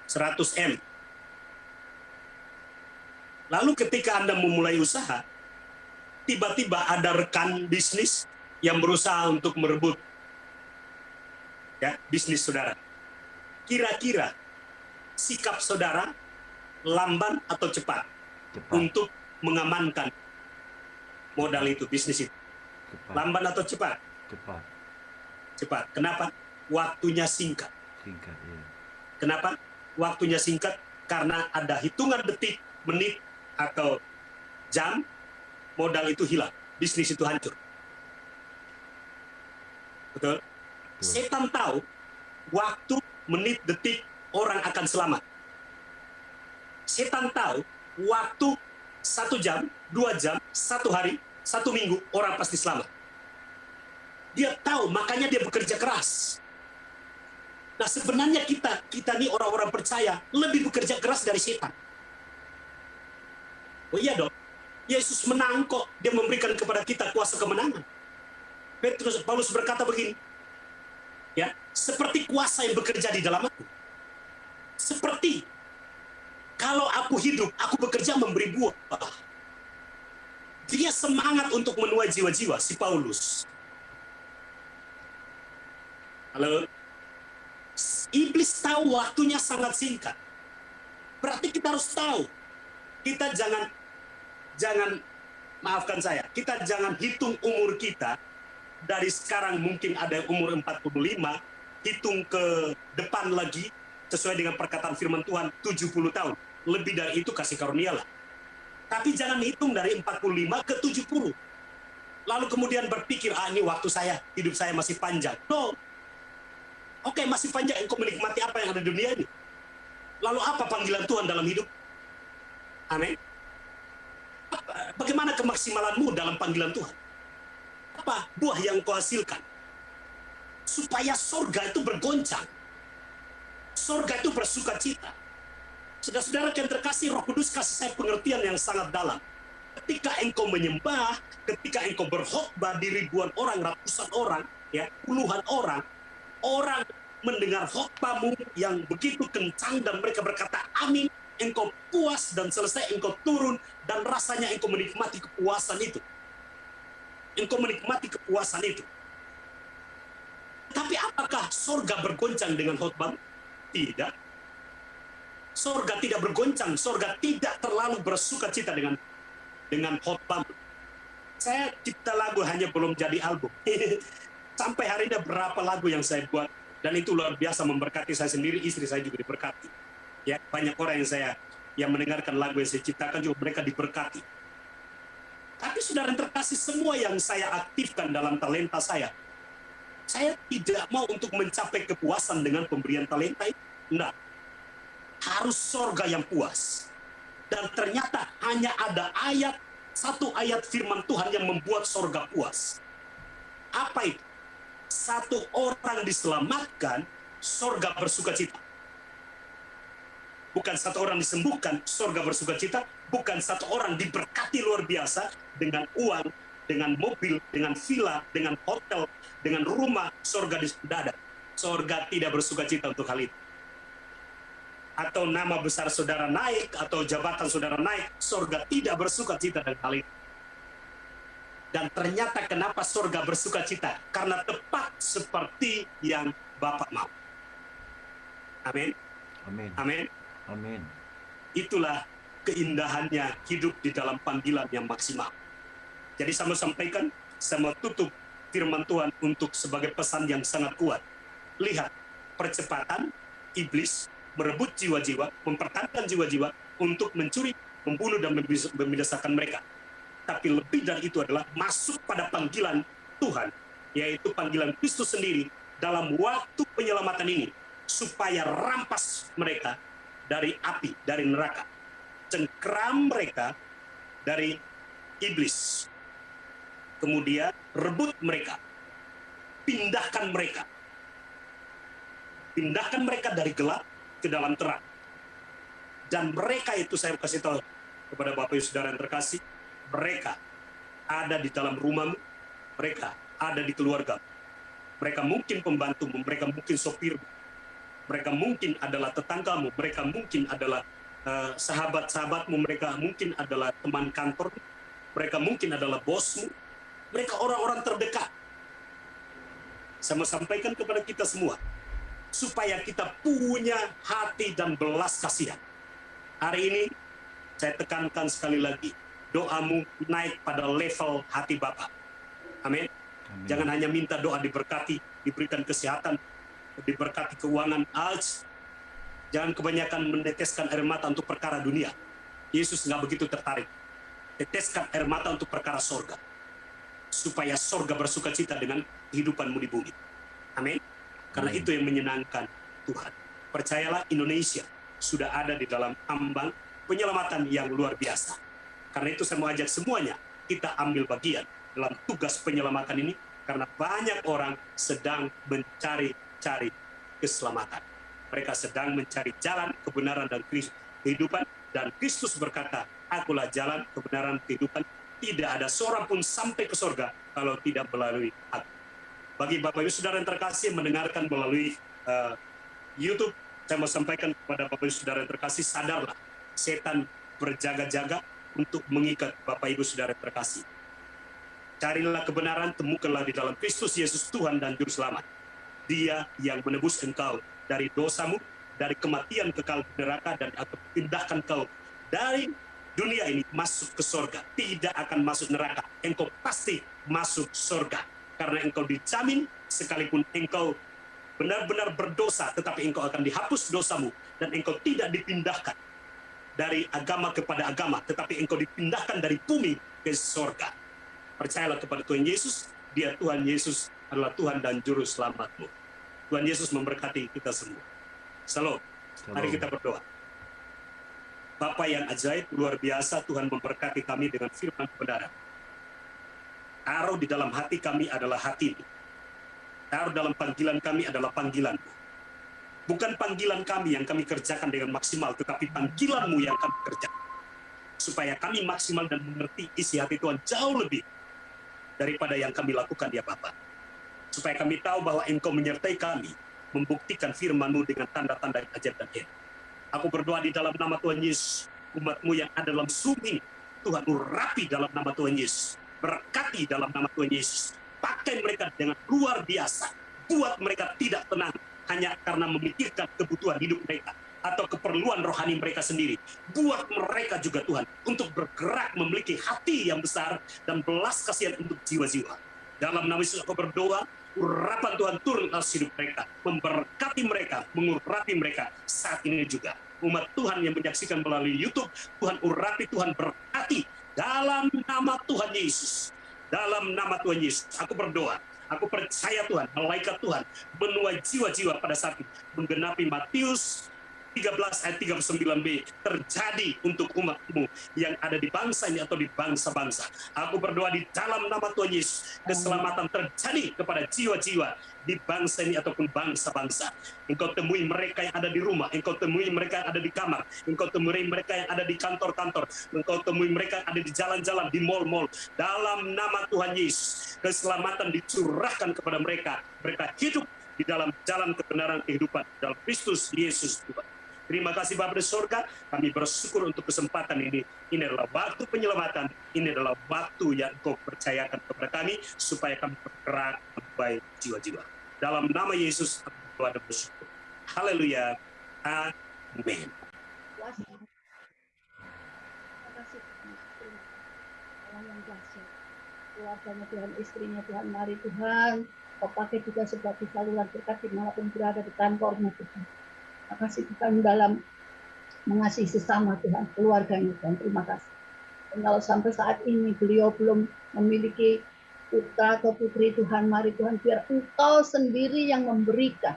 100 M. Lalu ketika Anda memulai usaha, tiba-tiba ada rekan bisnis yang berusaha untuk merebut ya, bisnis saudara. Kira-kira sikap saudara lamban atau cepat untuk mengamankan modal itu, bisnis itu? Cepat. Lamban atau cepat? Cepat. Cepat. Kenapa? Waktunya singkat. Singkat, ya. Kenapa? Waktunya singkat karena ada hitungan detik, menit, atau jam, modal itu hilang, bisnis itu hancur. Betul? Setan tahu waktu, menit, detik orang akan selamat. Setan tahu waktu 1 jam, 2 jam, 1 hari, 1 minggu orang pasti selamat. Dia tahu, makanya dia bekerja keras. Nah sebenarnya kita nih orang-orang percaya lebih bekerja keras dari setan. Oh iya dong, Yesus menang kok, dia memberikan kepada kita kuasa kemenangan. Paulus berkata begini, ya, seperti kuasa yang bekerja di dalam aku. Seperti kalau aku hidup, aku bekerja memberi buah. Dia semangat untuk menuai jiwa-jiwa, si Paulus. Halo? Iblis tahu waktunya sangat singkat. Berarti kita harus tahu. Kita jangan maafkan saya, kita jangan hitung umur kita dari sekarang, mungkin ada yang umur 45, hitung ke depan lagi sesuai dengan perkataan firman Tuhan 70 tahun. Lebih dari itu kasih karunia lah. Tapi jangan hitung dari 45 ke 70. Lalu kemudian berpikir, ini waktu saya, hidup saya masih panjang. No. Oke, masih panjang, engkau menikmati apa yang ada di dunia ini. Lalu apa panggilan Tuhan dalam hidup? Amin. Bagaimana kemaksimalanmu dalam panggilan Tuhan? Apa buah yang kau hasilkan? Supaya sorga itu bergoncang. Sorga itu bersuka cita. Saudara-saudara yang terkasih, Roh Kudus kasih saya pengertian yang sangat dalam. Ketika engkau menyembah, ketika engkau berkhotbah di ribuan orang, ratusan orang, ya, puluhan orang mendengar khotbahmu yang begitu kencang dan mereka berkata amin, engkau puas dan selesai engkau turun dan rasanya engkau menikmati kepuasan itu. Engkau menikmati kepuasan itu. Tapi apakah sorga bergoncang dengan khotbah? Tidak. Sorga tidak bergoncang, sorga tidak terlalu bersuka cita dengan khotbah. Saya cipta lagu hanya belum jadi album. Sampai hari ini berapa lagu yang saya buat, dan itu luar biasa memberkati saya sendiri, istri saya juga diberkati. Ya, banyak orang yang mendengarkan lagu yang saya ciptakan juga mereka diberkati. Tapi saudara yang terkasih, semua yang saya aktifkan dalam talenta saya tidak mau untuk mencapai kepuasan dengan pemberian talenta itu. Enggak. Harus sorga yang puas. Dan ternyata hanya ada satu ayat firman Tuhan yang membuat sorga puas. Apa itu? Satu orang diselamatkan, sorga bersuka cita. Bukan satu orang disembuhkan, sorga bersuka cita. Bukan satu orang diberkati luar biasa dengan uang, dengan mobil, dengan villa, dengan hotel, dengan rumah, sorga tidak ada. Sorga tidak bersuka cita untuk hal itu. atau nama besar saudara naik, atau jabatan saudara naik, surga tidak bersuka cita dengan hal itu. Dan ternyata kenapa surga bersuka cita? Karena tepat seperti yang Bapa mau. Amin. Amin. Amin. Amin. Itulah keindahannya hidup di dalam panggilan yang maksimal. Jadi saya mau sampaikan, saya mau tutup firman Tuhan untuk sebagai pesan yang sangat kuat. Lihat, percepatan iblis merebut jiwa-jiwa, mempertahankan jiwa-jiwa untuk mencuri, membunuh, dan membinasakan mereka. Tapi lebih dari itu adalah masuk pada panggilan Tuhan, yaitu panggilan Kristus sendiri dalam waktu penyelamatan ini, supaya rampas mereka dari api, dari neraka, cengkram mereka dari iblis, kemudian rebut mereka, pindahkan mereka dari gelap ke dalam terang. Dan mereka itu, saya kasih tahu kepada Bapak Ibu Saudara yang terkasih, mereka ada di dalam rumahmu, mereka ada di keluarga, mereka mungkin pembantumu, mereka mungkin sopirmu, mereka mungkin adalah tetanggamu, mereka mungkin adalah sahabat-sahabatmu, mereka mungkin adalah teman kantor, mereka mungkin adalah bosmu, mereka orang-orang terdekat. Saya mau sampaikan kepada kita semua, supaya kita punya hati dan belas kasihan. Hari ini, saya tekankan sekali lagi, doamu naik pada level hati Bapa. Amin. Amin. Jangan hanya minta doa diberkati, diberikan kesehatan, diberkati keuangan, jangan kebanyakan meneteskan air mata untuk perkara dunia. Yesus nggak begitu tertarik. Teteskan air mata untuk perkara sorga, supaya sorga bersuka cita dengan kehidupanmu di bumi. Amin. Karena itu yang menyenangkan Tuhan. Percayalah, Indonesia sudah ada di dalam ambang penyelamatan yang luar biasa. Karena itu saya mau ajak semuanya, kita ambil bagian dalam tugas penyelamatan ini, karena banyak orang sedang mencari-cari keselamatan. Mereka sedang mencari jalan, kebenaran, dan kehidupan. Dan Kristus berkata, akulah jalan, kebenaran, kehidupan. Tidak ada seorang pun sampai ke surga kalau tidak melalui aku. Bagi Bapak Ibu Saudara yang terkasih yang mendengarkan melalui YouTube, saya mau sampaikan kepada Bapak Ibu Saudara yang terkasih, sadarlah, setan berjaga-jaga untuk mengikat Bapak Ibu Saudara yang terkasih. Carilah kebenaran, temukanlah di dalam Kristus Yesus Tuhan dan Juru Selamat. Dia yang menebus engkau dari dosamu, dari kematian kekal neraka, dan akan pindahkan kau dari dunia ini masuk ke surga. Tidak akan masuk neraka, engkau pasti masuk surga. Karena engkau dijamin, sekalipun engkau benar-benar berdosa, tetapi engkau akan dihapus dosamu, dan engkau tidak dipindahkan dari agama kepada agama, tetapi engkau dipindahkan dari bumi ke surga. Percayalah kepada Tuhan Yesus, Dia Tuhan Yesus adalah Tuhan dan Juru Selamatmu. Tuhan Yesus memberkati kita semua. Shalom. Mari kita berdoa. Bapa yang ajaib, luar biasa, Tuhan memberkati kami dengan firman kebenaran. Taruh di dalam hati kami adalah hati-Mu. Taruh dalam panggilan kami adalah panggilan-Mu. Bukan panggilan kami yang kami kerjakan dengan maksimal, tetapi panggilan-Mu yang kami kerjakan. Supaya kami maksimal dan mengerti isi hati Tuhan jauh lebih daripada yang kami lakukan, ya Bapa. Supaya kami tahu bahwa Engkau menyertai kami, membuktikan firman-Mu dengan tanda-tanda yang ajaib dan hebat. Aku berdoa di dalam nama Tuhan Yesus, umat-Mu yang ada dalam Zoom ini, Tuhan urapi dalam nama Tuhan Yesus. Berkati dalam nama Tuhan Yesus. Pakai mereka dengan luar biasa. Buat mereka tidak tenang hanya karena memikirkan kebutuhan hidup mereka atau keperluan rohani mereka sendiri. Buat mereka juga Tuhan untuk bergerak memiliki hati yang besar dan belas kasihan untuk jiwa-jiwa. Dalam nama Yesus aku berdoa, urapan Tuhan turun atas hidup mereka, memberkati mereka, mengurapi mereka saat ini juga. Umat Tuhan yang menyaksikan melalui YouTube, Tuhan urapi, Tuhan berkati dalam nama Tuhan Yesus. Dalam nama Tuhan Yesus, aku berdoa. Aku percaya Tuhan, malaikat Tuhan menuai jiwa-jiwa pada saat ini. Menggenapi Matius 13 ayat 39b terjadi untuk umat-Mu yang ada di bangsa ini atau di bangsa-bangsa. Aku berdoa di dalam nama Tuhan Yesus, keselamatan terjadi kepada jiwa-jiwa di bangsa ini ataupun bangsa-bangsa. Engkau temui mereka yang ada di rumah, Engkau temui mereka yang ada di kamar, Engkau temui mereka yang ada di kantor-kantor, Engkau temui mereka yang ada di jalan-jalan, di mal-mal. Dalam nama Tuhan Yesus, keselamatan dicurahkan kepada mereka. Mereka hidup di dalam jalan kebenaran kehidupan dalam Kristus Yesus Tuhan. Terima kasih Bapa di surga, kami bersyukur untuk kesempatan ini. Ini adalah waktu penyelamatan, ini adalah waktu yang Engkau percayakan kepada kami, supaya kami bergerak membaik jiwa-jiwa. Dalam nama Yesus, kami berdoa dan bersyukur. Haleluya. Amin. Kuasa. Terima kasih Tuhan. Allah yang dahsyat. Keluarganya Tuhan, istrinya Tuhan, mari Tuhan, Kau pakai juga sebagai saluran berkat dimanapun berada di kantornya Tuhan. Terima kasih Tuhan dalam mengasihi sesama Tuhan, keluarganya Tuhan, terima kasih. Dan kalau sampai saat ini beliau belum memiliki putra atau putri Tuhan, mari Tuhan biar Engkau sendiri yang memberikan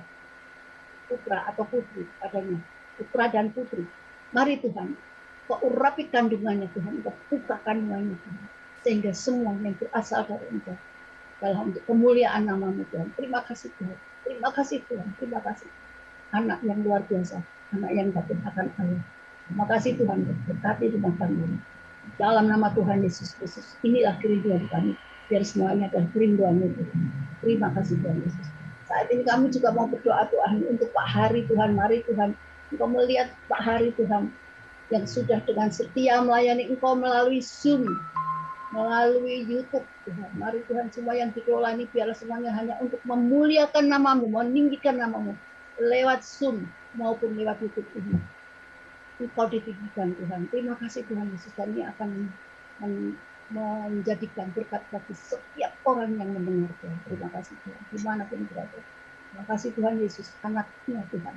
putra atau putri padanya, putra dan putri. Mari Tuhan, Kau urapi kandungannya Tuhan, Kau buka kandungannya Tuhan, sehingga semua yang berasal dari Engkau dalam untuk kemuliaan nama-Mu Tuhan. Terima kasih Tuhan, terima kasih Tuhan, terima kasih. Anak yang luar biasa, anak yang dapat akan Allah. Terima kasih Tuhan, berkati rumah tangga. Dalam nama Tuhan Yesus Kristus, inilah kerinduan kami. Biar semuanya adalah kerinduan-Mu Tuhan. Terima kasih Tuhan Yesus. Saat ini kami juga mau berdoa Tuhan untuk Pak Hari Tuhan. Mari Tuhan, Engkau melihat Pak Hari Tuhan yang sudah dengan setia melayani Engkau melalui Zoom, melalui YouTube Tuhan. Mari Tuhan, semua yang dikelola ini biarlah semuanya hanya untuk memuliakan nama-Mu, meninggikan nama-Mu lewat Zoom maupun lewat YouTube ini. Engkau ditinggikan Tuhan. Terima kasih Tuhan Yesus. Dan ini akan menjadikan berkat bagi setiap orang yang mendengar Tuhan. Terima kasih Tuhan. Dimanapun berada. Terima kasih Tuhan Yesus. Anaknya Tuhan.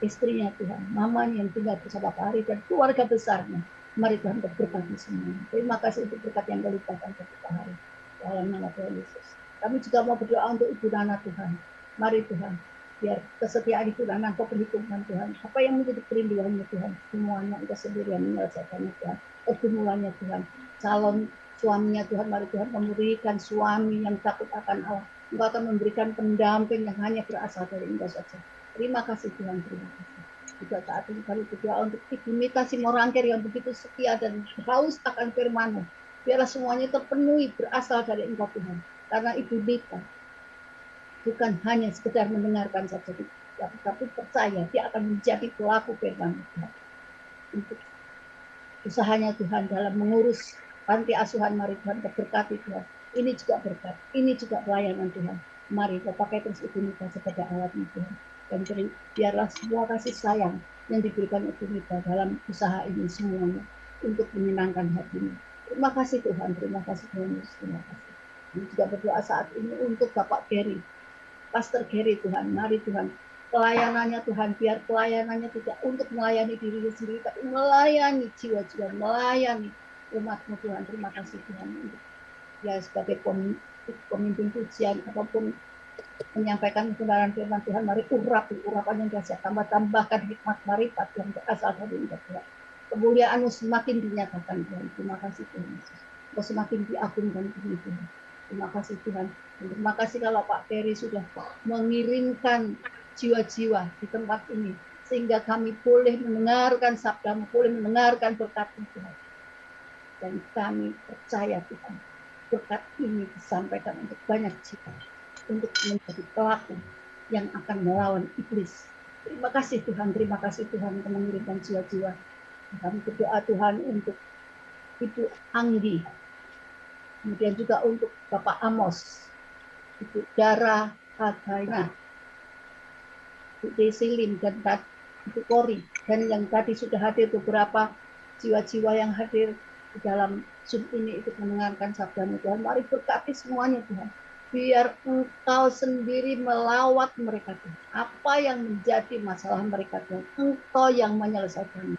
Istrinya Tuhan. Mamanya yang tinggal bersama Pak Hari dan keluarga besarnya. Mari Tuhan berberkati semuanya. Terima kasih untuk berkat yang kau limpahkan kepada Pak Hari. Dalam nama Tuhan Yesus. Kami juga mau berdoa untuk Ibu Nana Tuhan. Mari Tuhan. Biar kesetiaan itu dan Engkau perhitungkan Tuhan. Apa yang menjadi kerinduannya Tuhan, semuanya Engkau sendiri yang menyelesaikannya Tuhan. Pergumulannya Tuhan, calon suaminya Tuhan, mari Tuhan memberikan suami yang takut akan Allah. Engkau akan memberikan pendamping yang hanya berasal dari Engkau saja. Terima kasih Tuhan, terima kasih. Juga saat ini kami berdoa untuk Ibu Mita Simorangkir yang begitu setia dan haus akan firman-Mu. Biarlah semuanya terpenuhi berasal dari Engkau Tuhan. Karena Ibu Mita bukan hanya sekedar mendengarkan saja, tapi percaya dia akan menjadi pelaku firman Tuhan. Untuk usahanya Tuhan dalam mengurus panti asuhan, mari Tuhan berkati Tuhan. Ini juga berkat, ini juga pelayanan Tuhan. Mari Kau pakai terus Ibu Mita sebagai alatnya Tuhan. Dan biarlah semua kasih sayang yang diberikan Ibu Mita dalam usaha ini semuanya untuk menyenangkan hatimu. Terima kasih Tuhan, terima kasih Tuhan Yesus, terima kasih. Kami juga berdoa saat ini untuk Bapak Gary, Pastor Gary Tuhan, mari Tuhan, pelayanannya Tuhan, biar pelayanannya tidak untuk melayani dirinya sendiri, tapi melayani jiwa-jiwa, melayani umat-Mu Tuhan. Terima kasih Tuhan, untuk ya sebagai pemimpin pujian, ataupun menyampaikan kebenaran firman Tuhan, mari urapan yang dahsyat, tambahkan hikmat marifat yang berasal dari Engkau Tuhan. Kemuliaan-Mu semakin dinyatakan Tuhan. Terima kasih Tuhan Yesus. Kau semakin diagungkan Tuhan. Terima kasih Tuhan. Dan terima kasih kalau Pak Ferry sudah mengirimkan jiwa-jiwa di tempat ini. Sehingga kami boleh mendengarkan sabda-Mu, boleh mendengarkan berkat-Mu Tuhan. Dan kami percaya Tuhan, berkat ini disampaikan untuk banyak jiwa. Untuk menjadi pelaku yang akan melawan iblis. Terima kasih Tuhan untuk mengirimkan jiwa-jiwa. Kami berdoa Tuhan untuk Ibu Anggi, kemudian juga untuk Bapak Amos, Ibu Dara Aganya, Ibu Desi Lim, dan Ibu Kori, dan yang tadi sudah hadir beberapa jiwa-jiwa yang hadir di dalam Zoom ini ikut mendengarkan sabda-Mu Tuhan. Mari berkati semuanya Tuhan. Biar Engkau sendiri melawat mereka Tuhan. Apa yang menjadi masalah mereka Tuhan, Engkau yang menyelesaikan.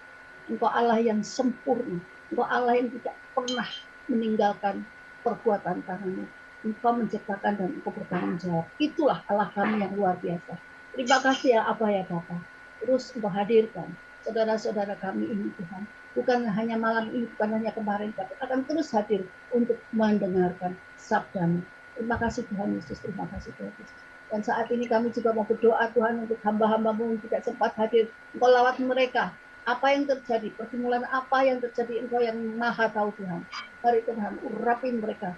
Engkau Allah yang sempurna. Engkau Allah yang tidak pernah meninggalkan perbuatan tangan-Mu. Engkau menciptakan dan Engkau bertanggung jawab. Itulah Allah kami yang luar biasa. Terima kasih ya Abah ya Bapak. Terus Engkau hadirkan saudara-saudara kami ini Tuhan. Bukan hanya malam ini, bukan hanya kemarin, tapi akan terus hadir untuk mendengarkan sabda-Mu. Terima kasih Tuhan Yesus, terima kasih Tuhan Yesus. Dan saat ini kami juga mau berdoa Tuhan untuk hamba-hamba-Mu yang tidak sempat hadir. Engkau lawat mereka. Apa yang terjadi? Pergumulan apa yang terjadi? Engkau yang maha tahu Tuhan. Mari Tuhan, urapin mereka.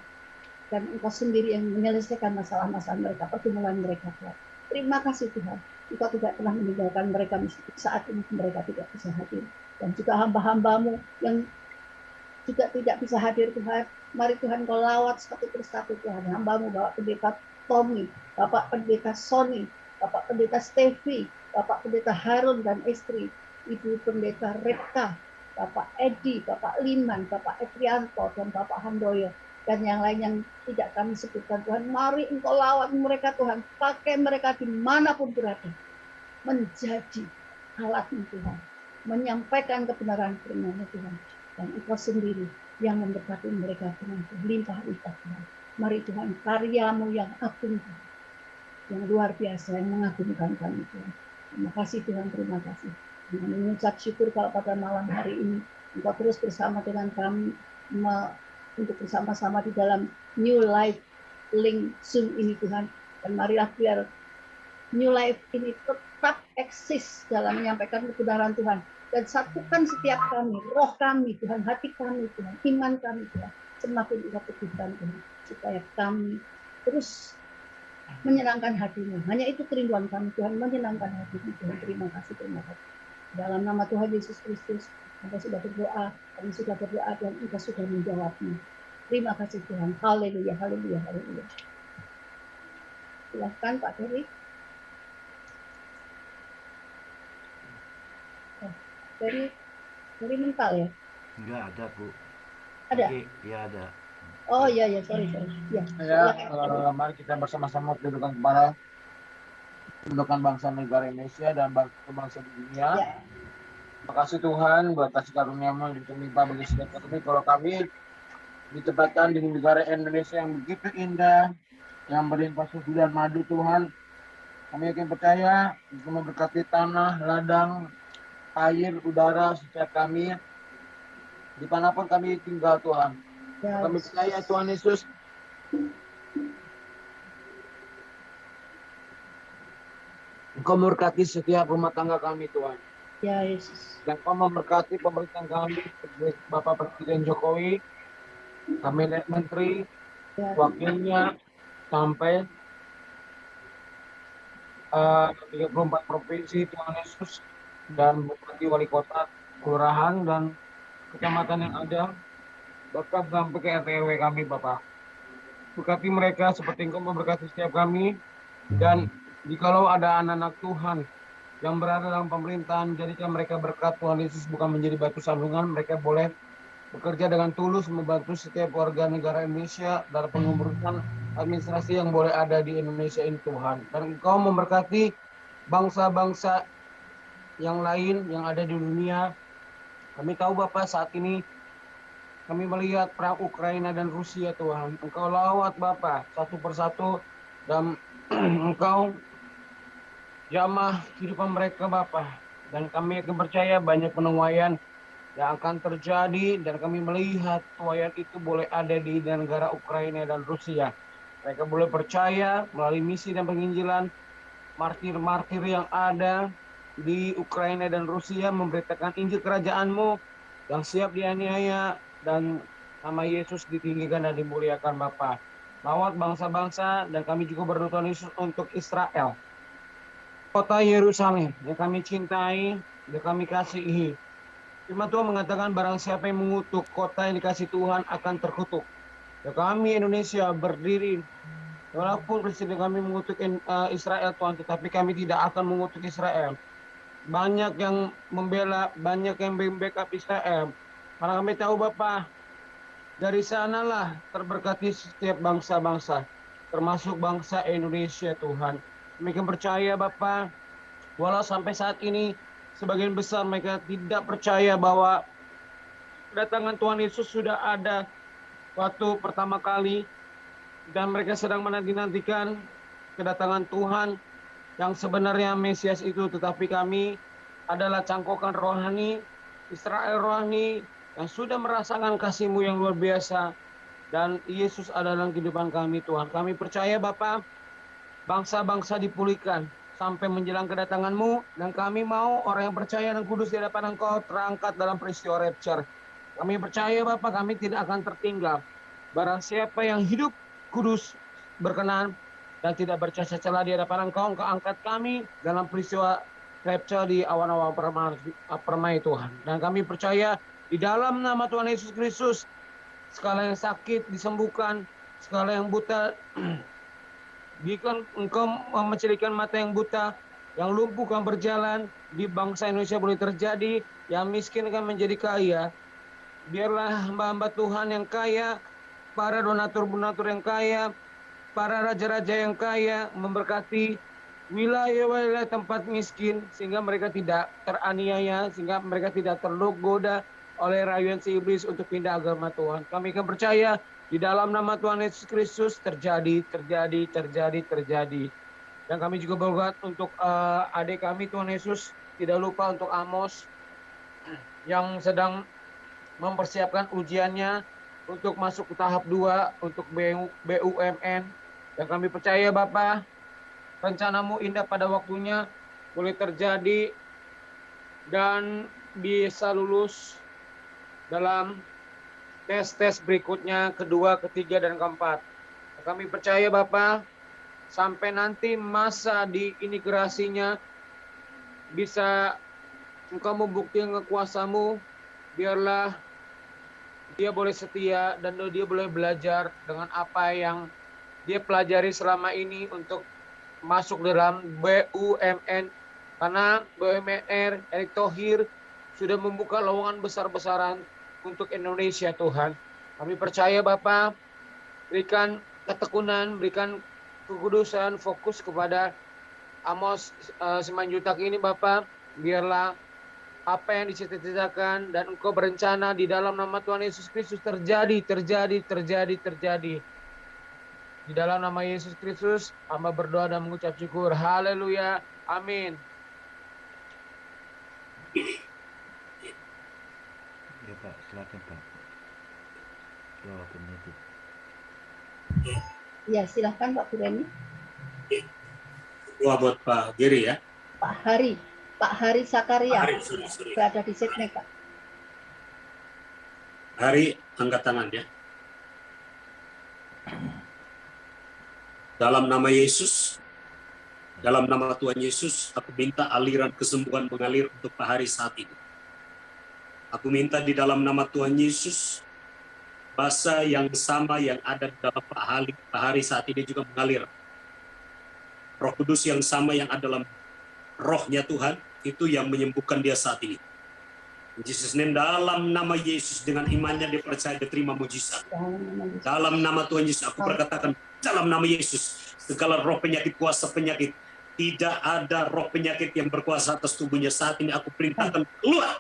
Dan Engkau sendiri yang menyelesaikan masalah-masalah mereka, pergumulan mereka Tuhan. Terima kasih Tuhan, Engkau tidak pernah meninggalkan mereka saat ini mereka tidak bisa hadir. Dan juga hamba-hambamu yang juga tidak bisa hadir Tuhan, mari Tuhan Kau lawat satu persatu Tuhan. Hambamu Bapak Pendeta Tommy, Bapak Pendeta Sony, Bapak Pendeta Stevi, Bapak Pendeta Harun dan istri, Ibu Pendeta Repka, Bapak Edi, Bapak Liman, Bapak Etrianto, dan Bapak Handoyo, dan yang lain yang tidak kami sebutkan Tuhan. Mari Engkau lawat mereka Tuhan, pakai mereka dimanapun berada, menjadi alat-Mu Tuhan, menyampaikan kebenaran firman-Mu Tuhan, dan Engkau sendiri yang memberkati mereka dengan berlimpah-limpah Tuhan. Mari Tuhan, karya-Mu yang agung Tuhan, yang luar biasa, yang mengagumkan kami Tuhan. Terima kasih Tuhan, terima kasih. Dengan mengucap syukur kalau pada malam hari ini Engkau terus bersama dengan kami untuk bersama-sama di dalam New Life Link Zoom ini Tuhan. Dan marilah biar New Life ini tetap eksis dalam menyampaikan kebenaran Tuhan. Dan satukan setiap kami, roh kami Tuhan, hati kami Tuhan, iman kami Tuhan. Semakin Engkau teguhkan Tuhan, supaya kami terus menyenangkan hati-Mu. Hanya itu kerinduan kami Tuhan, menyenangkan hati-Mu Tuhan. Terima kasih, terima kasih. Dalam nama Tuhan Yesus Kristus, Engkau sudah berdoa, kami sudah berdoa, dan Engkau sudah menjawabnya. Terima kasih Tuhan. Haleluya, haleluya, haleluya. Silahkan Pak Ferry. Ferry mental ya? Enggak ada, Bu. Ada? Oke, ya ada. Oh iya, sorry. Ya, Mari kita bersama-sama tunjukkan kepada tunjukkan bangsa negara Indonesia dan bangsa di dunia. Ya. Terima kasih Tuhan buat kasih karunia-Mu yang dilimpah bagi setiap kami. Kalau kami ditempatkan di negara Indonesia yang begitu indah, yang berlimpah susu dan madu Tuhan, kami yakin percaya itu memberkati tanah, ladang, air, udara setiap kami, dimanapun kami tinggal Tuhan. Ya, Kami percaya Tuhan Yesus Engkau memberkati setiap rumah tangga kami Tuhan. ya Yesus. Dan Engkau memberkati pemerintahan kami, Bapak Presiden Jokowi, Kabinet Menteri, Ya. wakilnya, sampai 34 provinsi Tuhan Yesus, dan Bupati, Wali Kota, Kelurahan, dan Kecamatan yang ada, bahkan sampai ke RT/RW kami Bapak. Berkati mereka seperti Engkau memberkati setiap kami, dan jikalau ada anak-anak Tuhan yang berada dalam pemerintahan, jadikan mereka berkat Tuhan Yesus, bukan menjadi batu sandungan. Mereka boleh bekerja dengan tulus membantu setiap warga negara Indonesia dalam pengurusan administrasi yang boleh ada di Indonesia ini Tuhan. Dan Engkau memberkati bangsa-bangsa yang lain yang ada di dunia. Kami tahu Bapak saat ini kami melihat perang Ukraina dan Rusia Tuhan. Engkau lawat Bapak satu persatu, dan Engkau jamah kehidupan mereka Bapak. Dan kami akan percaya banyak penuaian yang akan terjadi, dan kami melihat tuaian itu boleh ada di negara Ukraina dan Rusia. Mereka boleh percaya melalui misi dan penginjilan, martir-martir yang ada di Ukraina dan Rusia memberitakan Injil kerajaan-Mu yang siap dianiaya, dan nama Yesus ditinggikan dan dimuliakan Bapa. Lawat bangsa-bangsa, dan kami juga berdoa Tuhan Yesus untuk Israel, kota Yerusalem yang kami cintai, yang kami kasihi. Firman Tuhan mengatakan barang siapa yang mengutuk kota yang dikasih Tuhan akan terkutuk. Ya, kami Indonesia berdiri, walaupun presiden kami mengutuk Israel Tuhan, tetapi kami tidak akan mengutuk Israel. Banyak yang membela, banyak yang backup Israel. Karena kami tahu Bapak, dari sanalah terberkati setiap bangsa-bangsa, termasuk bangsa Indonesia Tuhan. Kami percaya Bapak, walau sampai saat ini sebagian besar mereka tidak percaya bahwa kedatangan Tuhan Yesus sudah ada waktu pertama kali, dan mereka sedang menanti-nantikan kedatangan Tuhan yang sebenarnya Mesias itu. Tetapi kami adalah cangkokan rohani, Israel rohani, yang sudah merasakan kasih-Mu yang luar biasa, dan Yesus ada dalam kehidupan kami Tuhan. Kami percaya Bapa, bangsa-bangsa dipulihkan sampai menjelang kedatangan-Mu, dan kami mau orang yang percaya dan kudus di hadapan Engkau terangkat dalam peristiwa rapture. Kami percaya Bapa, kami tidak akan tertinggal. Barang siapa yang hidup kudus berkenan, dan tidak bercacat celah di hadapan Engkau. Engkau angkat kami dalam peristiwa rapture di awan-awan permai Tuhan. Dan kami percaya di dalam nama Tuhan Yesus Kristus, segala yang sakit disembuhkan, segala yang buta jika Engkau mencirikan mata yang buta, yang lumpuh kan berjalan, di bangsa Indonesia boleh terjadi, yang miskin kan menjadi kaya. Biarlah hamba-hamba Tuhan yang kaya, para donatur-donatur yang kaya, para raja-raja yang kaya memberkati wilayah-wilayah tempat miskin, sehingga mereka tidak teraniaya, sehingga mereka tidak tergoda oleh rayuan si iblis untuk pindah agama Tuhan. Kami akan percaya di dalam nama Tuhan Yesus Kristus terjadi. Dan kami juga berdoa untuk adik kami Tuhan Yesus, tidak lupa untuk Amos yang sedang mempersiapkan ujiannya untuk masuk ke tahap 2 untuk BUMN. Dan kami percaya Bapa, rencanamu indah pada waktunya boleh terjadi dan bisa lulus dalam tes-tes berikutnya, kedua, ketiga, dan keempat. Kami percaya Bapa, sampai nanti masa di imigrasinya bisa Engkau membuktikan kekuasamu, biarlah dia boleh setia dan dia boleh belajar dengan apa yang dia pelajari selama ini untuk masuk dalam BUMN. Karena BUMN Erick Thohir sudah membuka lowongan besar-besaran untuk Indonesia Tuhan. Kami percaya Bapa, berikan ketekunan, berikan kekudusan, fokus kepada Amos Simanjuntak ini Bapa. Biarlah apa yang dicita-citakan dan Engkau berencana di dalam nama Tuhan Yesus Kristus terjadi. Di dalam nama Yesus Kristus, hamba berdoa dan mengucap syukur. Haleluya. Amin. Ya Pak, silakan Pak. Doa penutup. Ya, silahkan Pak Bureni. Doa buat Pak Giri ya. Pak Hari Sakaria. Hari, sorry. Berada di Sydney, Pak. Hari, angkat tangan ya. Dalam nama Yesus, dalam nama Tuhan Yesus, aku minta aliran kesembuhan mengalir untuk Pak Hari saat ini. Aku minta di dalam nama Tuhan Yesus, bahasa yang sama yang ada di dalam Pak Hari saat ini juga mengalir. Roh Kudus yang sama yang ada dalam rohnya Tuhan, itu yang menyembuhkan dia saat ini. In Jesus name, dalam nama Yesus, dengan imannya dia percaya dia terima mujizat. Dalam nama Tuhan Yesus, aku berkatakan, dalam nama Yesus, segala roh penyakit, kuasa penyakit, tidak ada roh penyakit yang berkuasa atas tubuhnya saat ini. Aku perintahkan keluar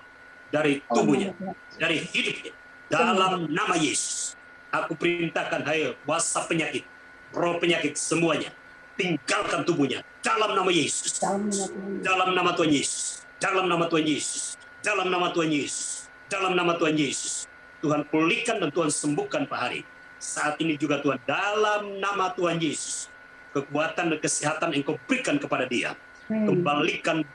dari tubuhnya, dari hidupnya. Dalam nama Yesus, aku perintahkan, hayo, kuasa penyakit, roh penyakit, semuanya, tinggalkan tubuhnya. Dalam nama Yesus, dalam nama Tuhan Yesus, dalam nama Tuhan Yesus, dalam nama Tuhan Yesus, dalam nama Tuhan Yesus. Tuhan pulihkan dan Tuhan sembuhkan Pak Hari. Saat ini juga Tuhan, dalam nama Tuhan Yesus, kekuatan dan kesehatan yang Kau berikan kepada dia. Kembalikan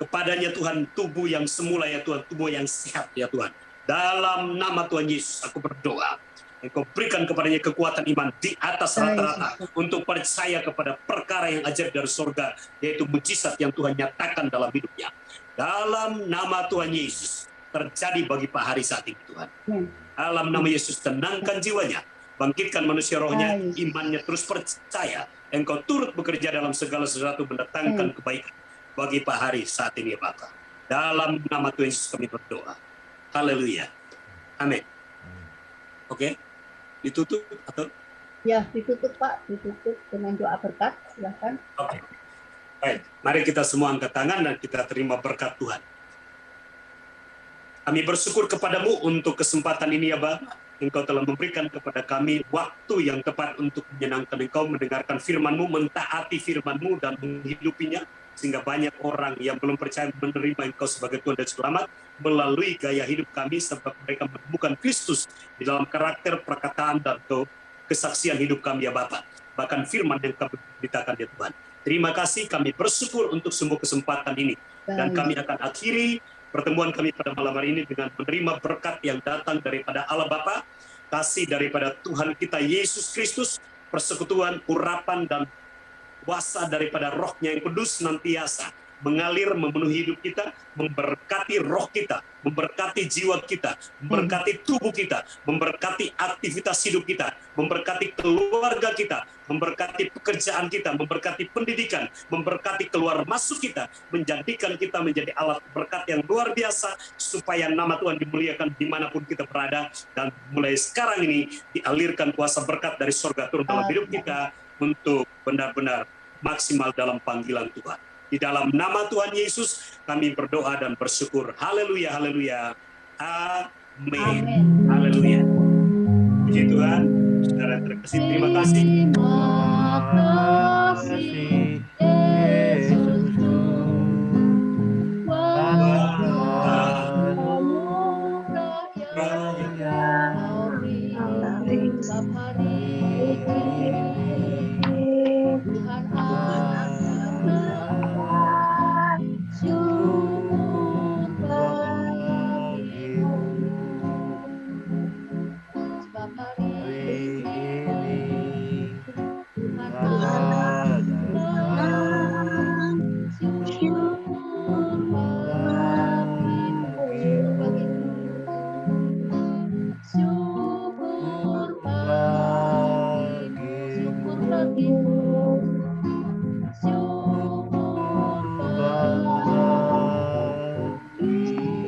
kepadanya Tuhan tubuh yang semula ya Tuhan, tubuh yang sehat ya Tuhan. Dalam nama Tuhan Yesus aku berdoa, Engkau berikan kepadanya kekuatan iman di atas rata-rata untuk percaya kepada perkara yang ajaib dari surga, yaitu mujizat yang Tuhan nyatakan dalam hidupnya. Dalam nama Tuhan Yesus terjadi bagi Pak Hari saat ini Tuhan. Dalam nama Yesus tenangkan jiwanya, bangkitkan manusia rohnya, imannya terus percaya. Engkau turut bekerja dalam segala sesuatu mendatangkan kebaikan bagi Pak Hari saat ini Bapak. Dalam nama Tuhan Yesus kami berdoa. Haleluya. Amin. Oke. Ditutup atau? Ya, ditutup Pak, ditutup dengan doa berkat, silakan. Oke. Baik, mari kita semua angkat tangan dan kita terima berkat Tuhan. Kami bersyukur kepadamu untuk kesempatan ini ya Bapak. Engkau telah memberikan kepada kami waktu yang tepat untuk menyenangkan Engkau, mendengarkan firman-Mu, mentaati firman-Mu dan menghidupinya. Sehingga banyak orang yang belum percaya menerima Engkau sebagai Tuhan dan Selamat melalui gaya hidup kami, sebab mereka menemukan Kristus di dalam karakter, perkataan, dan kesaksian hidup kami ya Bapak. Bahkan firman yang kami beritakan ya Tuhan. Terima kasih, kami bersyukur untuk semua kesempatan ini. Dan kami akan akhiri pertemuan kami pada malam hari ini dengan menerima berkat yang datang daripada Allah Bapa, kasih daripada Tuhan kita Yesus Kristus, persekutuan, urapan, dan kuasa daripada Roh-Nya yang kudus senantiasa mengalir memenuhi hidup kita, memberkati roh kita, memberkati jiwa kita, memberkati tubuh kita, memberkati aktivitas hidup kita, memberkati keluarga kita, memberkati pekerjaan kita, memberkati pendidikan, memberkati keluar masuk kita, menjadikan kita menjadi alat berkat yang luar biasa, supaya nama Tuhan dimuliakan dimanapun kita berada, dan mulai sekarang ini dialirkan kuasa berkat dari surga turun dalam hidup kita, untuk benar-benar maksimal dalam panggilan Tuhan. Di dalam nama Tuhan Yesus kami berdoa dan bersyukur. Haleluya, haleluya. Amin. Haleluya. Puji Tuhan. Saudara terkasih, terima kasih. Terima kasih.